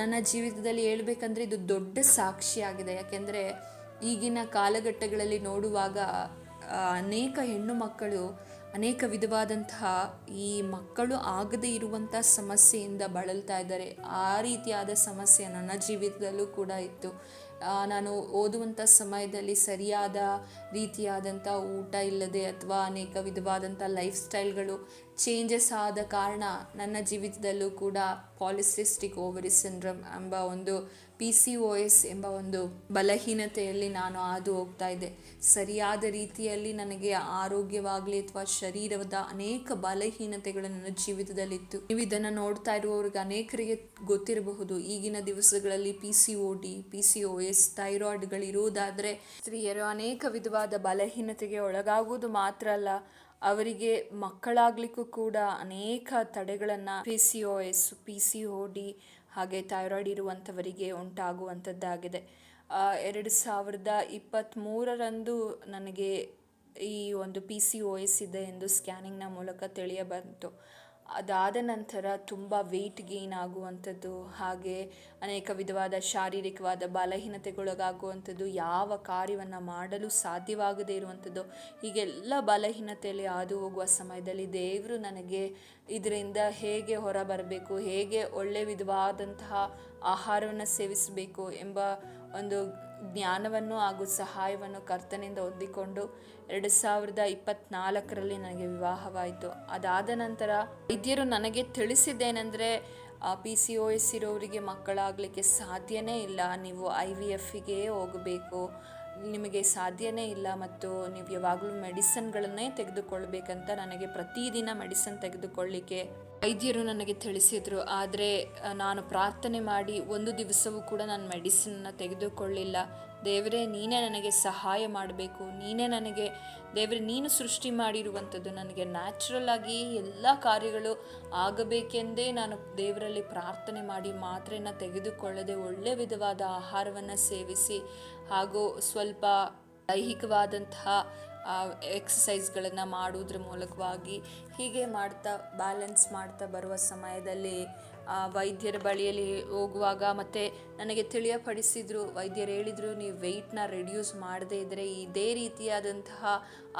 ನನ್ನ ಜೀವಿತದಲ್ಲಿ ಹೇಳ್ಬೇಕಂದ್ರೆ ಇದು ದೊಡ್ಡ ಸಾಕ್ಷಿಯಾಗಿದೆ. ಯಾಕೆಂದರೆ ಈಗಿನ ಕಾಲಘಟ್ಟಗಳಲ್ಲಿ ನೋಡುವಾಗ ಅನೇಕ ಹೆಣ್ಣು ಮಕ್ಕಳು ಅನೇಕ ವಿಧವಾದಂತಹ ಈ ಮಕ್ಕಳು ಆಗದೇ ಇರುವಂಥ ಸಮಸ್ಯೆಯಿಂದ ಬಳಲ್ತಾ ಇದ್ದಾರೆ. ಆ ರೀತಿಯಾದ ಸಮಸ್ಯೆ ನನ್ನ ಜೀವಿತದಲ್ಲೂ ಕೂಡ ಇತ್ತು. ನಾನು ಓದುವಂಥ ಸಮಯದಲ್ಲಿ ಸರಿಯಾದ ರೀತಿಯಾದಂಥ ಊಟ ಇಲ್ಲದೆ ಅಥವಾ ಅನೇಕ ವಿಧವಾದಂಥ ಲೈಫ್ ಸ್ಟೈಲ್ಗಳು ಚೇಂಜಸ್ ಆದ ಕಾರಣ ನನ್ನ ಜೀವಿತದಲ್ಲೂ ಕೂಡ ಪಾಲಿಸಿಸ್ಟಿಕ್ ಓವರಿ ಸಿಂಡ್ರೋಮ್ ಎಂಬ ಒಂದು PCOS ಎಂಬ ಒಂದು ಬಲಹೀನತೆಯಲ್ಲಿ ನಾನು ಹಾದು ಹೋಗ್ತಾ ಇದ್ದೆ. ಸರಿಯಾದ ರೀತಿಯಲ್ಲಿ ನನಗೆ ಆರೋಗ್ಯವಾಗಲಿ ಅಥವಾ ಶರೀರದ ಅನೇಕ ಬಲಹೀನತೆಗಳು ನನ್ನ ಜೀವಿತದಲ್ಲಿತ್ತು. ನೀವು ಇದನ್ನು ನೋಡ್ತಾ ಇರುವವರಿಗೆ ಅನೇಕರಿಗೆ ಗೊತ್ತಿರಬಹುದು. ಈಗಿನ ದಿವಸಗಳಲ್ಲಿ PCOD, PCOS, ಥೈರಾಯ್ಡ್ಗಳಿರುವುದಾದರೆ ಸ್ತ್ರೀಯರು ಅನೇಕ ವಿಧವಾದ ಬಲಹೀನತೆಗೆ ಒಳಗಾಗುವುದು ಮಾತ್ರ ಅಲ್ಲ, ಅವರಿಗೆ ಮಕ್ಕಳಾಗಲಿಕ್ಕೂ ಕೂಡ ಅನೇಕ ತಡೆಗಳನ್ನು PCOS, PCOD ಹಾಗೆ ಥೈರಾಯ್ಡ್ ಇರುವಂಥವರಿಗೆ ಉಂಟಾಗುವಂಥದ್ದಾಗಿದೆ. 2023ರಂದು ನನಗೆ ಈ ಒಂದು PCOS ಇದೆ ಎಂದು ಸ್ಕ್ಯಾನಿಂಗ್ನ ಮೂಲಕ ತಿಳಿಯ ಬಂತು. ಅದಾದ ನಂತರ ತುಂಬ ವೆಯ್ಟ್ ಗೇನ್ ಆಗುವಂಥದ್ದು, ಹಾಗೆ ಅನೇಕ ವಿಧವಾದ ಶಾರೀರಿಕವಾದ ಬಲಹೀನತೆಗೊಳಗಾಗುವಂಥದ್ದು, ಯಾವ ಕಾರ್ಯವನ್ನು ಮಾಡಲು ಸಾಧ್ಯವಾಗದೇ ಇರುವಂಥದ್ದು, ಹೀಗೆಲ್ಲ ಬಲಹೀನತೆಯಲ್ಲಿ ಹಾದು ಹೋಗುವ ಸಮಯದಲ್ಲಿ ದೇವರು ನನಗೆ ಇದರಿಂದ ಹೇಗೆ ಹೊರ ಬರಬೇಕು, ಹೇಗೆ ಒಳ್ಳೆ ವಿಧವಾದಂತಹ ಆಹಾರವನ್ನು ಸೇವಿಸಬೇಕು ಎಂಬ ಒಂದು ಜ್ಞಾನವನ್ನು ಹಾಗೂ ಸಹಾಯವನ್ನು ಕರ್ತನಿಂದ ಹೊಂದಿಕೊಂಡು 2024ರಲ್ಲಿ ನನಗೆ ವಿವಾಹವಾಯಿತು. ಅದಾದ ನಂತರ ವೈದ್ಯರು ನನಗೆ ತಿಳಿಸಿದ್ದೇನೆಂದರೆ PCOS ಇರೋರಿಗೆ ಮಕ್ಕಳಾಗಲಿಕ್ಕೆ ಸಾಧ್ಯನೇ ಇಲ್ಲ, ನೀವು IVFಗೆ ಹೋಗಬೇಕು, ನಿಮಗೆ ಸಾಧ್ಯನೇ ಇಲ್ಲ ಮತ್ತು ನೀವು ಯಾವಾಗಲೂ ಮೆಡಿಸಿನ್ಗಳನ್ನೇ ತೆಗೆದುಕೊಳ್ಬೇಕಂತ ನನಗೆ ಪ್ರತಿದಿನ ಮೆಡಿಸಿನ್ ತೆಗೆದುಕೊಳ್ಳಿಕ್ಕೆ ವೈದ್ಯರು ನನಗೆ ತಿಳಿಸಿದರು. ಆದರೆ ನಾನು ಪ್ರಾರ್ಥನೆ ಮಾಡಿ ಒಂದು ದಿವಸವೂ ಕೂಡ ನಾನು ಮೆಡಿಸಿನ್ನ ತೆಗೆದುಕೊಳ್ಳಿಲ್ಲ. ದೇವರೇ, ನೀನೇ ನನಗೆ ಸಹಾಯ ಮಾಡಬೇಕು, ದೇವರೇ ನೀನು ಸೃಷ್ಟಿ ಮಾಡಿರುವಂಥದ್ದು ನನಗೆ ನ್ಯಾಚುರಲ್ ಆಗಿ ಎಲ್ಲ ಕಾರ್ಯಗಳು ಆಗಬೇಕೆಂದೇ ನಾನು ದೇವರಲ್ಲಿ ಪ್ರಾರ್ಥನೆ ಮಾಡಿ ಮಾತ್ರೆಯನ್ನು ತೆಗೆದುಕೊಳ್ಳದೆ ಒಳ್ಳೆ ವಿಧವಾದ ಆಹಾರವನ್ನು ಸೇವಿಸಿ ಹಾಗೂ ಸ್ವಲ್ಪ ದೈಹಿಕವಾದಂತಹ ಎಕ್ಸಸೈಸ್ಗಳನ್ನು ಮಾಡುವುದ್ರ ಮೂಲಕವಾಗಿ ಹೀಗೆ ಮಾಡ್ತಾ ಬ್ಯಾಲೆನ್ಸ್ ಮಾಡ್ತಾ ಬರುವ ಸಮಯದಲ್ಲಿ ವೈದ್ಯರ ಬಳಿಯಲ್ಲಿ ಹೋಗುವಾಗ ಮತ್ತು ನನಗೆ ತಿಳಿಯಪಡಿಸಿದರು. ವೈದ್ಯರು ಹೇಳಿದರು, ನೀವು ವೆಯ್ಟ್ನ ರೆಡ್ಯೂಸ್ ಮಾಡದೇ ಇದ್ದರೆ, ಇದೇ ರೀತಿಯಾದಂತಹ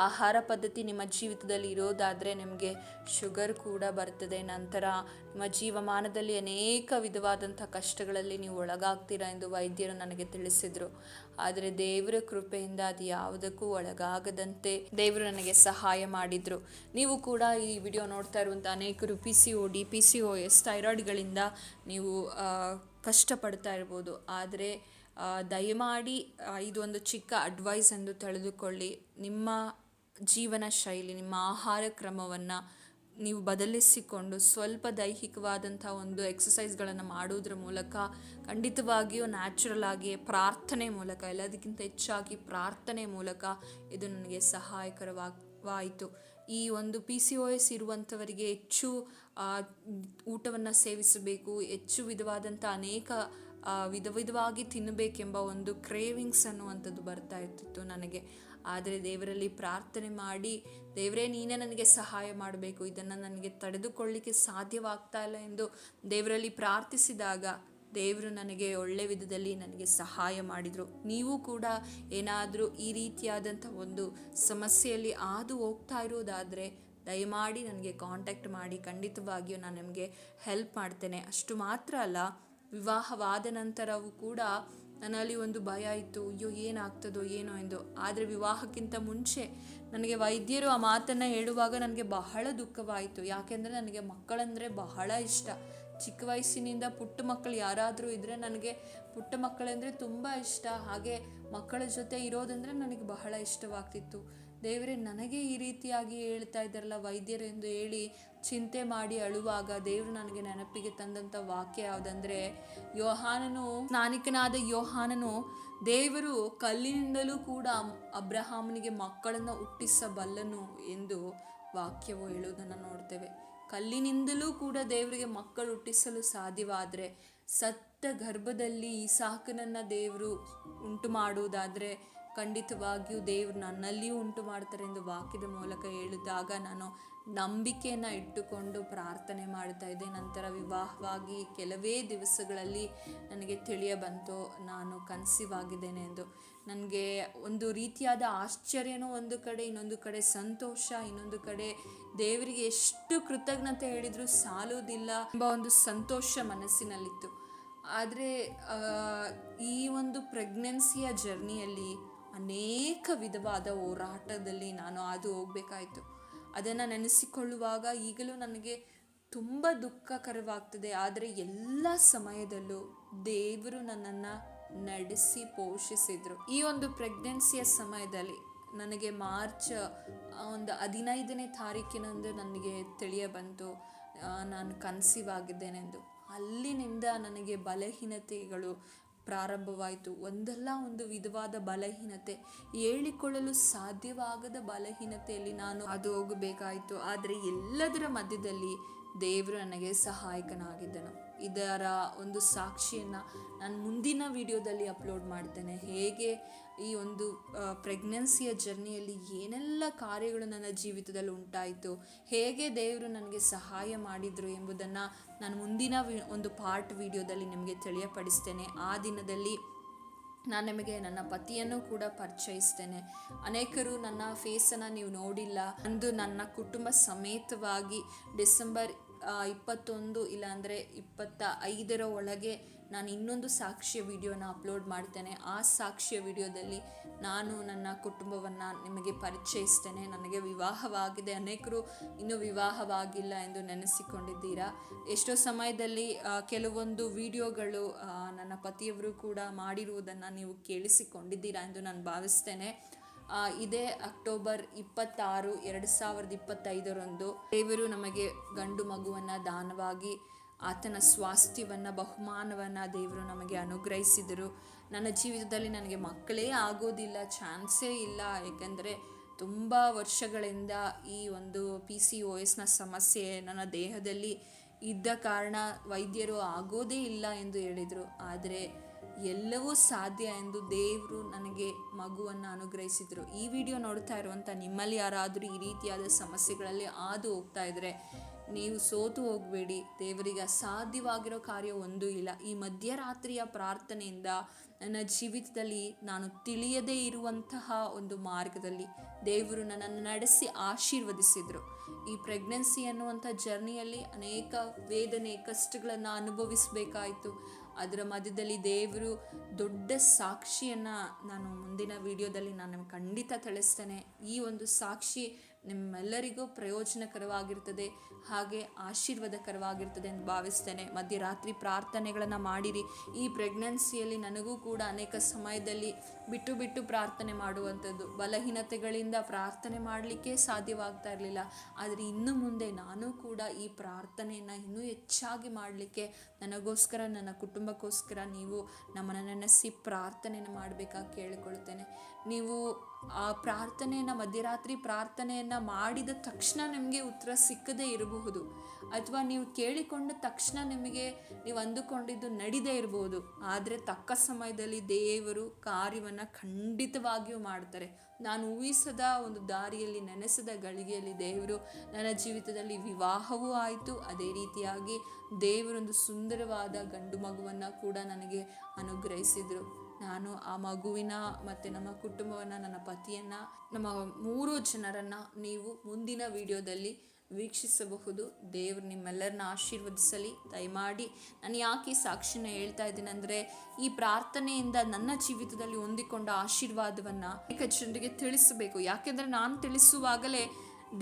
ಆಹಾರ ಪದ್ಧತಿ ನಿಮ್ಮ ಜೀವಿತದಲ್ಲಿ ಇರೋದಾದರೆ ನಿಮಗೆ ಶುಗರ್ ಕೂಡ ಬರ್ತದೆ, ನಂತರ ನಿಮ್ಮ ಜೀವಮಾನದಲ್ಲಿ ಅನೇಕ ವಿಧವಾದಂಥ ಕಷ್ಟಗಳಲ್ಲಿ ನೀವು ಒಳಗಾಗ್ತೀರಾ ಎಂದು ವೈದ್ಯರು ನನಗೆ ತಿಳಿಸಿದರು. ಆದರೆ ದೇವರ ಕೃಪೆಯಿಂದ ಅದು ಯಾವುದಕ್ಕೂ ಒಳಗಾಗದಂತೆ ದೇವರು ನನಗೆ ಸಹಾಯ ಮಾಡಿದರು. ನೀವು ಕೂಡ ಈ ವಿಡಿಯೋ ನೋಡ್ತಾ ಇರುವಂಥ ಅನೇಕರು PCOD, PCOS, ಥೈರಾಯ್ಡ್ಗಳಿಂದ ನೀವು ಕಷ್ಟಪಡ್ತಾ ಇರ್ಬೋದು. ಆದರೆ ದಯಮಾಡಿ ಇದೊಂದು ಚಿಕ್ಕ ಅಡ್ವೈಸ್ ಎಂದು ತಿಳಿದುಕೊಳ್ಳಿ. ನಿಮ್ಮ ಜೀವನ ಶೈಲಿ, ನಿಮ್ಮ ಆಹಾರ ಕ್ರಮವನ್ನು ನೀವು ಬದಲಿಸಿಕೊಂಡು ಸ್ವಲ್ಪ ದೈಹಿಕವಾದಂಥ ಒಂದು ಎಕ್ಸಸೈಸ್ಗಳನ್ನು ಮಾಡುವುದರ ಮೂಲಕ ಖಂಡಿತವಾಗಿಯೂ ನ್ಯಾಚುರಲ್ ಆಗಿ ಪ್ರಾರ್ಥನೆ ಮೂಲಕ, ಎಲ್ಲದಕ್ಕಿಂತ ಹೆಚ್ಚಾಗಿ ಪ್ರಾರ್ಥನೆ ಮೂಲಕ ಇದು ನನಗೆ ಸಹಾಯಕರವಾಯಿತು. ಈ ಒಂದು PCOS ಇರುವಂಥವರಿಗೆ ಹೆಚ್ಚು ಊಟವನ್ನು ಸೇವಿಸಬೇಕು, ಹೆಚ್ಚು ವಿಧವಾದಂಥ ಅನೇಕ ವಿಧವಾಗಿ ತಿನ್ನಬೇಕೆಂಬ ಒಂದು ಕ್ರೇವಿಂಗ್ಸ್ ಅನ್ನುವಂಥದ್ದು ಬರ್ತಾ ಇರ್ತಿತ್ತು ನನಗೆ. ಆದರೆ ದೇವರಲ್ಲಿ ಪ್ರಾರ್ಥನೆ ಮಾಡಿ, ದೇವರೇ ನೀನೇ ನನಗೆ ಸಹಾಯ ಮಾಡಬೇಕು, ಇದನ್ನು ನನಗೆ ತಡೆದುಕೊಳ್ಳಲಿಕ್ಕೆ ಸಾಧ್ಯವಾಗ್ತಾ ಇಲ್ಲ ಎಂದು ದೇವರಲ್ಲಿ ಪ್ರಾರ್ಥಿಸಿದಾಗ ದೇವರು ನನಗೆ ಒಳ್ಳೆ ವಿಧದಲ್ಲಿ ನನಗೆ ಸಹಾಯ ಮಾಡಿದರು. ನೀವು ಕೂಡ ಏನಾದರೂ ಈ ರೀತಿಯಾದಂಥ ಒಂದು ಸಮಸ್ಯೆಯಲ್ಲಿ ಹಾದು ಹೋಗ್ತಾ ಇರೋದಾದರೆ ದಯಮಾಡಿ ನನಗೆ ಕಾಂಟ್ಯಾಕ್ಟ್ ಮಾಡಿ, ಖಂಡಿತವಾಗಿಯೂ ನಾನು ನಿಮಗೆ ಹೆಲ್ಪ್ ಮಾಡ್ತೇನೆ. ಅಷ್ಟು ಮಾತ್ರ ಅಲ್ಲ, ವಿವಾಹವಾದ ನಂತರವೂ ಕೂಡ ನನ್ನಲ್ಲಿ ಒಂದು ಭಯ ಇತ್ತು, ಅಯ್ಯೋ ಏನಾಗ್ತದೋ ಏನೋ ಎಂದು. ಆದರೆ ವಿವಾಹಕ್ಕಿಂತ ಮುಂಚೆ ನನಗೆ ವೈದ್ಯರು ಆ ಮಾತನ್ನು ಹೇಳುವಾಗ ನನಗೆ ಬಹಳ ದುಃಖವಾಯಿತು. ಯಾಕೆಂದರೆ ನನಗೆ ಮಕ್ಕಳಂದರೆ ಬಹಳ ಇಷ್ಟ. ಚಿಕ್ಕ ವಯಸ್ಸಿನಿಂದ ಪುಟ್ಟ ಮಕ್ಕಳು ಯಾರಾದರೂ ಇದ್ದರೆ ನನಗೆ ಪುಟ್ಟ ಮಕ್ಕಳೆಂದರೆ ತುಂಬ ಇಷ್ಟ. ಹಾಗೆ ಮಕ್ಕಳ ಜೊತೆ ಇರೋದಂದರೆ ನನಗೆ ಬಹಳ ಇಷ್ಟವಾಗ್ತಿತ್ತು. ದೇವರೇ ನನಗೆ ಈ ರೀತಿಯಾಗಿ ಹೇಳ್ತಾ ಇದ್ದಾರಲ್ಲ ವೈದ್ಯರು ಎಂದು ಹೇಳಿ ಚಿಂತೆ ಮಾಡಿ ಅಳುವಾಗ ದೇವರು ನನಗೆ ನೆನಪಿಗೆ ತಂದಂಥ ವಾಕ್ಯ ಯಾವುದಂದರೆ, ಸ್ನಾನಿಕನಾದ ಯೋಹಾನನು ದೇವರು ಕಲ್ಲಿನಿಂದಲೂ ಕೂಡ ಅಬ್ರಹಾಮನಿಗೆ ಮಕ್ಕಳನ್ನು ಹುಟ್ಟಿಸಬಲ್ಲನು ಎಂದು ವಾಕ್ಯವು ಹೇಳುವುದನ್ನು ನೋಡ್ತೇವೆ. ಕಲ್ಲಿನಿಂದಲೂ ಕೂಡ ದೇವರಿಗೆ ಮಕ್ಕಳು ಹುಟ್ಟಿಸಲು ಸಾಧ್ಯವಾದರೆ, ಸತ್ತ ಗರ್ಭದಲ್ಲಿ ಇಸಾಕನನ್ನು ದೇವರು ಉಂಟು ಮಾಡುವುದಾದರೆ ಖಂಡಿತವಾಗಿಯೂ ದೇವರು ನನ್ನಲ್ಲಿಯೂ ಉಂಟು ಮಾಡ್ತಾರೆ ಎಂದು ವಾಕ್ಯದ ಮೂಲಕ ಹೇಳಿದಾಗ ನಾನು ನಂಬಿಕೆಯನ್ನು ಇಟ್ಟುಕೊಂಡು ಪ್ರಾರ್ಥನೆ ಮಾಡ್ತಾ ಇದ್ದೆ. ನಂತರ ವಿವಾಹವಾಗಿ ಕೆಲವೇ ದಿವಸಗಳಲ್ಲಿ ನನಗೆ ತಿಳಿಯ ಬಂತು ನಾನು ಕನ್ಸೀವ್ ಆಗಿದ್ದೇನೆ ಎಂದು. ನನಗೆ ಒಂದು ರೀತಿಯಾದ ಆಶ್ಚರ್ಯನೂ ಒಂದು ಕಡೆ, ಇನ್ನೊಂದು ಕಡೆ ಸಂತೋಷ, ಇನ್ನೊಂದು ಕಡೆ ದೇವರಿಗೆ ಎಷ್ಟು ಕೃತಜ್ಞತೆ ಹೇಳಿದರೂ ಸಾಲುವುದಿಲ್ಲ ಎಂಬ ಒಂದು ಸಂತೋಷ ಮನಸ್ಸಿನಲ್ಲಿತ್ತು. ಆದರೆ ಈ ಒಂದು ಪ್ರೆಗ್ನೆನ್ಸಿಯ ಜರ್ನಿಯಲ್ಲಿ ಅನೇಕ ವಿಧವಾದ ಹೋರಾಟದಲ್ಲಿ ನಾನು ಹಾದು ಹೋಗಬೇಕಾಯಿತು. ಅದನ್ನು ನೆನೆಸಿಕೊಳ್ಳುವಾಗ ಈಗಲೂ ನನಗೆ ತುಂಬ ದುಃಖಕರವಾಗ್ತದೆ. ಆದರೆ ಎಲ್ಲ ಸಮಯದಲ್ಲೂ ದೇವರು ನನ್ನನ್ನು ನಡೆಸಿ ಪೋಷಿಸಿದರು. ಈ ಒಂದು ಪ್ರೆಗ್ನೆನ್ಸಿಯ ಸಮಯದಲ್ಲಿ ನನಗೆ ಮಾರ್ಚ್ ಒಂದು 15ನೇ ತಾರೀಕಿನಂದು ನನಗೆ ತಿಳಿಯ ಬಂತು ನಾನು ಕನ್ಸೀವ್ ಆಗಿದ್ದೇನೆಂದು. ಅಲ್ಲಿನಿಂದ ನನಗೆ ಬಲಹೀನತೆಗಳು ಪ್ರಾರಂಭವಾಯಿತು. ಒಂದಲ್ಲ ಒಂದು ವಿಧವಾದ ಬಲಹೀನತೆ, ಹೇಳಿಕೊಳ್ಳಲು ಸಾಧ್ಯವಾಗದ ಬಲಹೀನತೆಯಲ್ಲಿ ನಾನು ಅದು ಹೋಗಬೇಕಾಯಿತು. ಆದರೆ ಎಲ್ಲದರ ಮಧ್ಯದಲ್ಲಿ ದೇವರು ನನಗೆ ಸಹಾಯಕನಾಗಿದ್ದನು. ಇದರ ಒಂದು ಸಾಕ್ಷಿಯನ್ನು ನಾನು ಮುಂದಿನ ವಿಡಿಯೋದಲ್ಲಿ ಅಪ್ಲೋಡ್ ಮಾಡ್ತೇನೆ. ಹೇಗೆ ಈ ಒಂದು ಪ್ರೆಗ್ನೆನ್ಸಿಯ ಜರ್ನಿಯಲ್ಲಿ ಏನೆಲ್ಲ ಕಾರ್ಯಗಳು ನನ್ನ ಜೀವಿತದಲ್ಲಿ ಉಂಟಾಯಿತು, ಹೇಗೆ ದೇವರು ನನಗೆ ಸಹಾಯ ಮಾಡಿದರು ಎಂಬುದನ್ನು ನಾನು ಮುಂದಿನ ಒಂದು ಪಾರ್ಟ್ ವಿಡಿಯೋದಲ್ಲಿ ನಿಮಗೆ ತಿಳಿಯಪಡಿಸ್ತೇನೆ. ಆ ದಿನದಲ್ಲಿ ನಾನು ನಿಮಗೆ ನನ್ನ ಪತಿಯನ್ನು ಕೂಡ ಪರಿಚಯಿಸ್ತೇನೆ. ಅನೇಕರು ನನ್ನ ಫೇಸನ್ನು ನೀವು ನೋಡಿಲ್ಲ. ಅಂದು ನನ್ನ ಕುಟುಂಬ ಸಮೇತವಾಗಿ ಡಿಸೆಂಬರ್ 21 ಇಲ್ಲಾಂದರೆ 25 ಒಳಗೆ ನಾನು ಇನ್ನೊಂದು ಸಾಕ್ಷಿಯ ವಿಡಿಯೋನ ಅಪ್ಲೋಡ್ ಮಾಡ್ತೇನೆ. ಆ ಸಾಕ್ಷಿಯ ವಿಡಿಯೋದಲ್ಲಿ ನಾನು ನನ್ನ ಕುಟುಂಬವನ್ನು ನಿಮಗೆ ಪರಿಚಯಿಸ್ತೇನೆ. ನನಗೆ ವಿವಾಹವಾಗಿದೆ, ಅನೇಕರು ಇನ್ನೂ ವಿವಾಹವಾಗಿಲ್ಲ ಎಂದು ನೆನೆಸಿಕೊಂಡಿದ್ದೀರಾ. ಎಷ್ಟೋ ಸಮಯದಲ್ಲಿ ಕೆಲವೊಂದು ವಿಡಿಯೋಗಳು ನನ್ನ ಪತಿಯವರು ಕೂಡ ಮಾಡಿರುವುದನ್ನು ನೀವು ಕೇಳಿಸಿಕೊಂಡಿದ್ದೀರಾ ಎಂದು ನಾನು ಭಾವಿಸ್ತೇನೆ. ಇದೇ ಅಕ್ಟೋಬರ್ 26, 2025 ದೇವರು ನಮಗೆ ಗಂಡು ಮಗುವನ್ನು ದಾನವಾಗಿ ಆತನ ಸ್ವಾಸ್ಥ್ಯವನ್ನು, ಬಹುಮಾನವನ್ನು ದೇವರು ನಮಗೆ ಅನುಗ್ರಹಿಸಿದರು. ನನ್ನ ಜೀವಿತದಲ್ಲಿ ನನಗೆ ಮಕ್ಕಳೇ ಆಗೋದಿಲ್ಲ, ಚಾನ್ಸೇ ಇಲ್ಲ. ಏಕೆಂದರೆ ತುಂಬ ವರ್ಷಗಳಿಂದ ಈ ಒಂದು PCOSನ ಸಮಸ್ಯೆ ನನ್ನ ದೇಹದಲ್ಲಿ ಇದ್ದ ಕಾರಣ ವೈದ್ಯರು ಆಗೋದೇ ಇಲ್ಲ ಎಂದು ಹೇಳಿದರು. ಆದರೆ ಎಲ್ಲವೂ ಸಾಧ್ಯ ಎಂದು ದೇವರು ನನಗೆ ಮಗುವನ್ನು ಅನುಗ್ರಹಿಸಿದರು. ಈ ವಿಡಿಯೋ ನೋಡ್ತಾ ಇರುವಂಥ ನಿಮ್ಮಲ್ಲಿ ಯಾರಾದರೂ ಈ ರೀತಿಯಾದ ಸಮಸ್ಯೆಗಳಲ್ಲಿ ಹಾದು ಹೋಗ್ತಾ ಇದ್ದರೆ ನೀವು ಸೋತು ಹೋಗಬೇಡಿ. ದೇವರಿಗೆ ಅಸಾಧ್ಯವಾಗಿರೋ ಕಾರ್ಯ ಒಂದೂ ಇಲ್ಲ. ಈ ಮಧ್ಯರಾತ್ರಿಯ ಪ್ರಾರ್ಥನೆಯಿಂದ ನನ್ನ ಜೀವಿತದಲ್ಲಿ ನಾನು ತಿಳಿಯದೇ ಇರುವಂತಹ ಒಂದು ಮಾರ್ಗದಲ್ಲಿ ದೇವರು ನನ್ನನ್ನು ನಡೆಸಿ ಆಶೀರ್ವದಿಸಿದರು. ಈ ಪ್ರೆಗ್ನೆನ್ಸಿ ಅನ್ನುವಂಥ ಜರ್ನಿಯಲ್ಲಿ ಅನೇಕ ವೇದನೆ, ಕಷ್ಟಗಳನ್ನು ಅನುಭವಿಸಬೇಕಾಯಿತು. ಅದರ ಮಧ್ಯದಲ್ಲಿ ದೇವರು ದೊಡ್ಡ ಸಾಕ್ಷಿಯನ್ನು ನಾನು ಮುಂದಿನ ವಿಡಿಯೋದಲ್ಲಿ ನಾನು ನಿಮ್ಗೆ ಖಂಡಿತ ತಿಳಿಸ್ತೇನೆ. ಈ ಒಂದು ಸಾಕ್ಷಿ ನಿಮ್ಮೆಲ್ಲರಿಗೂ ಪ್ರಯೋಜನಕರವಾಗಿರ್ತದೆ, ಹಾಗೆ ಆಶೀರ್ವಾದಕರವಾಗಿರ್ತದೆ ಎಂದು ಭಾವಿಸ್ತೇನೆ. ಮಧ್ಯರಾತ್ರಿ ಪ್ರಾರ್ಥನೆಗಳನ್ನು ಮಾಡಿರಿ. ಈ ಪ್ರೆಗ್ನೆನ್ಸಿಯಲ್ಲಿ ನನಗೂ ಕೂಡ ಅನೇಕ ಸಮಯದಲ್ಲಿ ಬಿಟ್ಟು ಪ್ರಾರ್ಥನೆ ಮಾಡುವಂಥದ್ದು, ಬಲಹೀನತೆಗಳಿಂದ ಪ್ರಾರ್ಥನೆ ಮಾಡಲಿಕ್ಕೆ ಸಾಧ್ಯವಾಗ್ತಾ ಇರಲಿಲ್ಲ. ಆದರೆ ಇನ್ನು ಮುಂದೆ ನಾನು ಕೂಡ ಈ ಪ್ರಾರ್ಥನೆಯನ್ನು ಇನ್ನೂ ಹೆಚ್ಚಾಗಿ ಮಾಡಲಿಕ್ಕೆ, ನನಗೋಸ್ಕರ, ನನ್ನ ಕುಟುಂಬ ಕುಟುಂಬಕ್ಕೋಸ್ಕರ ನೀವು ನಮ್ಮನ್ನು ನೆನೆಸಿ ಪ್ರಾರ್ಥನೆಯನ್ನು ಮಾಡಬೇಕಾಗಿ ಕೇಳಿಕೊಳ್ತೇನೆ. ನೀವು ಆ ಪ್ರಾರ್ಥನೆಯನ್ನು ಮಧ್ಯರಾತ್ರಿ ಪ್ರಾರ್ಥನೆಯನ್ನು ಮಾಡಿದ ತಕ್ಷಣ ನಿಮಗೆ ಉತ್ತರ ಸಿಕ್ಕದೇ ಇರಬಹುದು, ಅಥವಾ ನೀವು ಕೇಳಿಕೊಂಡ ತಕ್ಷಣ ನೀವು ಅಂದುಕೊಂಡಿದ್ದು ನಡೀದೇ ಇರಬಹುದು. ಆದರೆ ತಕ್ಕ ಸಮಯದಲ್ಲಿ ದೇವರು ಕಾರ್ಯವನ್ನು ಖಂಡಿತವಾಗಿಯೂ ಮಾಡ್ತಾರೆ. ನಾನು ಊಹಿಸದ ಒಂದು ದಾರಿಯಲ್ಲಿ, ನೆನೆಸದ ಗಳಿಗೆಯಲ್ಲಿ ದೇವರು ನನ್ನ ಜೀವಿತದಲ್ಲಿ ವಿವಾಹವೂ ಆಯಿತು. ಅದೇ ರೀತಿಯಾಗಿ ದೇವರೊಂದು ಸುಂದರವಾದ ಗಂಡು ಮಗುವನ್ನು ಕೂಡ ನನಗೆ ಅನುಗ್ರಹಿಸಿದರು. ನಾನು ಆ ಮಗುವಿನ ಮತ್ತು ನಮ್ಮ ಕುಟುಂಬವನ್ನು, ನನ್ನ ಪತಿಯನ್ನು, ನಮ್ಮ 3 ಜನರನ್ನು ನೀವು ಮುಂದಿನ ವಿಡಿಯೋದಲ್ಲಿ ವೀಕ್ಷಿಸಬಹುದು. ದೇವರು ನಿಮ್ಮೆಲ್ಲರನ್ನ ಆಶೀರ್ವದಿಸಲಿ. ದಯಮಾಡಿ ನಾನು ಯಾಕೆ ಈ ಸಾಕ್ಷಿನ ಹೇಳ್ತಾ ಇದ್ದೀನಿ ಅಂದರೆ, ಈ ಪ್ರಾರ್ಥನೆಯಿಂದ ನನ್ನ ಜೀವಿತದಲ್ಲಿ ಹೊಂದಿಕೊಂಡ ಆಶೀರ್ವಾದವನ್ನು ಅನೇಕ ಜನರಿಗೆ ತಿಳಿಸಬೇಕು. ಯಾಕೆಂದರೆ ನಾನು ತಿಳಿಸುವಾಗಲೇ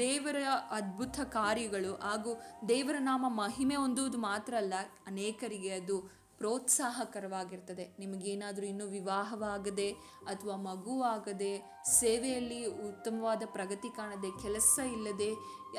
ದೇವರ ಅದ್ಭುತ ಕಾರ್ಯಗಳು ಹಾಗೂ ದೇವರ ನಾಮ ಮಹಿಮೆ ಹೊಂದುವುದು ಮಾತ್ರ ಅಲ್ಲ, ಅನೇಕರಿಗೆ ಅದು ಪ್ರೋತ್ಸಾಹಕರವಾಗಿರ್ತದೆ. ನಿಮಗೇನಾದರೂ ಇನ್ನೂ ವಿವಾಹವಾಗದೆ ಅಥವಾ ಮಗುವಾಗದೆ, ಸೇವೆಯಲ್ಲಿ ಉತ್ತಮವಾದ ಪ್ರಗತಿ ಕಾಣದೆ, ಕೆಲಸ ಇಲ್ಲದೆ,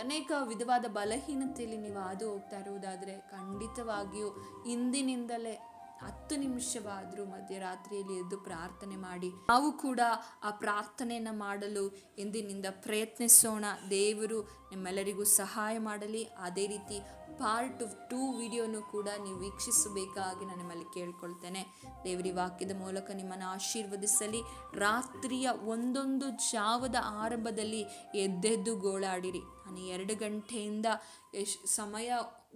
ಅನೇಕ ವಿಧವಾದ ಬಲಹೀನತೆಯಲ್ಲಿ ನೀವು ಹಾದು ಹೋಗ್ತಾ ಇರುವುದಾದರೆ ಖಂಡಿತವಾಗಿಯೂ ಇಂದಿನಿಂದಲೇ 10 ನಿಮಿಷವಾದರೂ ಮಧ್ಯರಾತ್ರಿಯಲ್ಲಿ ಎದ್ದು ಪ್ರಾರ್ಥನೆ ಮಾಡಿ. ನಾವು ಕೂಡ ಆ ಪ್ರಾರ್ಥನೆಯನ್ನು ಮಾಡಲು ಇಂದಿನಿಂದ ಪ್ರಯತ್ನಿಸೋಣ. ದೇವರು ನಿಮ್ಮೆಲ್ಲರಿಗೂ ಸಹಾಯ ಮಾಡಲಿ. ಅದೇ ರೀತಿ ಪಾರ್ಟ್ 2 ವಿಡಿಯೋನು ಕೂಡ ನೀವು ವೀಕ್ಷಿಸಬೇಕಾಗಿ ನಾನು ನಿಮ್ಮಲ್ಲಿ ಕೇಳ್ಕೊಳ್ತೇನೆ. ದೇವರ ವಾಕ್ಯದ ಮೂಲಕ ನಿಮ್ಮನ್ನು ಆಶೀರ್ವದಿಸಲಿ. ರಾತ್ರಿಯ 1 ಜಾವದ ಆರಂಭದಲ್ಲಿ ಎದ್ದೆದ್ದು ಗೋಳಾಡಿರಿ. ನಾನು 2 ಗಂಟೆಯಿಂದ ಸಮಯ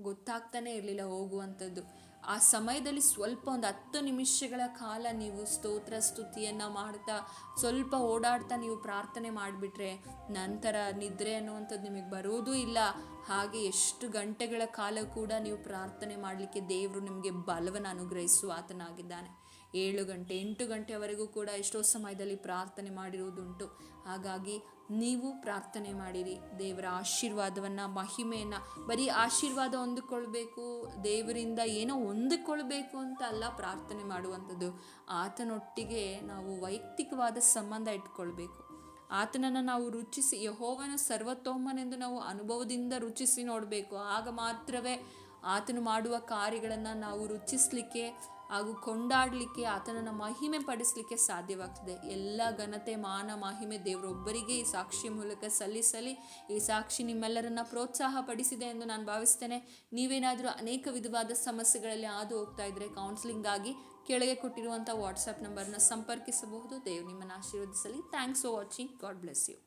ಗೊತ್ತಾಗ್ತಾನೆ ಇರಲಿಲ್ಲ ಹೋಗುವಂಥದ್ದು. ಆ ಸಮಯದಲ್ಲಿ ಸ್ವಲ್ಪ ಒಂದು 10 ನಿಮಿಷಗಳ ಕಾಲ ನೀವು ಸ್ತೋತ್ರ ಸ್ತುತಿಯನ್ನು ಮಾಡ್ತಾ ಸ್ವಲ್ಪ ಓಡಾಡ್ತಾ ನೀವು ಪ್ರಾರ್ಥನೆ ಮಾಡಿಬಿಟ್ರೆ ನಂತರ ನಿದ್ರೆ ಅನ್ನುವಂಥದ್ದು ನಿಮಗೆ ಬರೋದೂ ಇಲ್ಲ. ಹಾಗೆ ಎಷ್ಟು ಗಂಟೆಗಳ ಕಾಲ ಕೂಡ ನೀವು ಪ್ರಾರ್ಥನೆ ಮಾಡಲಿಕ್ಕೆ ದೇವರು ನಿಮಗೆ ಬಲವನ್ನು ಅನುಗ್ರಹಿಸುವ ಆತನಾಗಿದ್ದಾನೆ. 7 ಗಂಟೆ 8 ಗಂಟೆವರೆಗೂ ಕೂಡ ಎಷ್ಟೋ ಸಮಯದಲ್ಲಿ ಪ್ರಾರ್ಥನೆ ಮಾಡಿರುವುದುಂಟು. ಹಾಗಾಗಿ ನೀವು ಪ್ರಾರ್ಥನೆ ಮಾಡಿರಿ. ದೇವರ ಆಶೀರ್ವಾದವನ್ನು, ಮಹಿಮೆಯನ್ನು, ಬರೀ ಆಶೀರ್ವಾದ ಹೊಂದಿಕೊಳ್ಬೇಕು, ದೇವರಿಂದ ಏನೋ ಹೊಂದಿಕೊಳ್ಬೇಕು ಅಂತ ಅಲ್ಲ ಪ್ರಾರ್ಥನೆ ಮಾಡುವಂಥದ್ದು. ಆತನೊಟ್ಟಿಗೆ ನಾವು ವೈಯಕ್ತಿಕವಾದ ಸಂಬಂಧ ಇಟ್ಕೊಳ್ಬೇಕು. ಆತನನ್ನು ನಾವು ರುಚಿಸಿ, ಯೆಹೋವನು ಸರ್ವತೋಮನೆಂದು ನಾವು ಅನುಭವದಿಂದ ರುಚಿಸಿ ನೋಡಬೇಕು. ಆಗ ಮಾತ್ರವೇ ಆತನು ಮಾಡುವ ಕಾರ್ಯಗಳನ್ನು ನಾವು ರುಚಿಸಲಿಕ್ಕೆ ಹಾಗೂ ಕೊಂಡಾಡಲಿಕ್ಕೆ, ಆತನನ್ನು ಮಹಿಮೆ ಪಡಿಸಲಿಕ್ಕೆ ಸಾಧ್ಯವಾಗ್ತದೆ. ಎಲ್ಲ ಘನತೆ, ಮಾನ, ಮಹಿಮೆ ದೇವರೊಬ್ಬರಿಗೆ ಈ ಸಾಕ್ಷಿ ಮೂಲಕ ಸಲ್ಲಿಸಲಿ. ಈ ಸಾಕ್ಷಿ ನಿಮ್ಮೆಲ್ಲರನ್ನ ಪ್ರೋತ್ಸಾಹ ಪಡಿಸಿದೆ ಎಂದು ನಾನು ಭಾವಿಸ್ತೇನೆ. ನೀವೇನಾದರೂ ಅನೇಕ ವಿಧವಾದ ಸಮಸ್ಯೆಗಳಲ್ಲಿ ಹಾದು ಹೋಗ್ತಾ ಇದ್ದರೆ ಕೌನ್ಸಿಲಿಂಗ್ ಆಗಿ ಕೆಳಗೆ ಕೊಟ್ಟಿರುವಂಥ ವಾಟ್ಸಪ್ ನಂಬರ್ನ ಸಂಪರ್ಕಿಸಬಹುದು. ದೇವರು ನಿಮ್ಮನ್ನು ಆಶೀರ್ವದಿಸಲಿ. Thanks for watching. God bless you.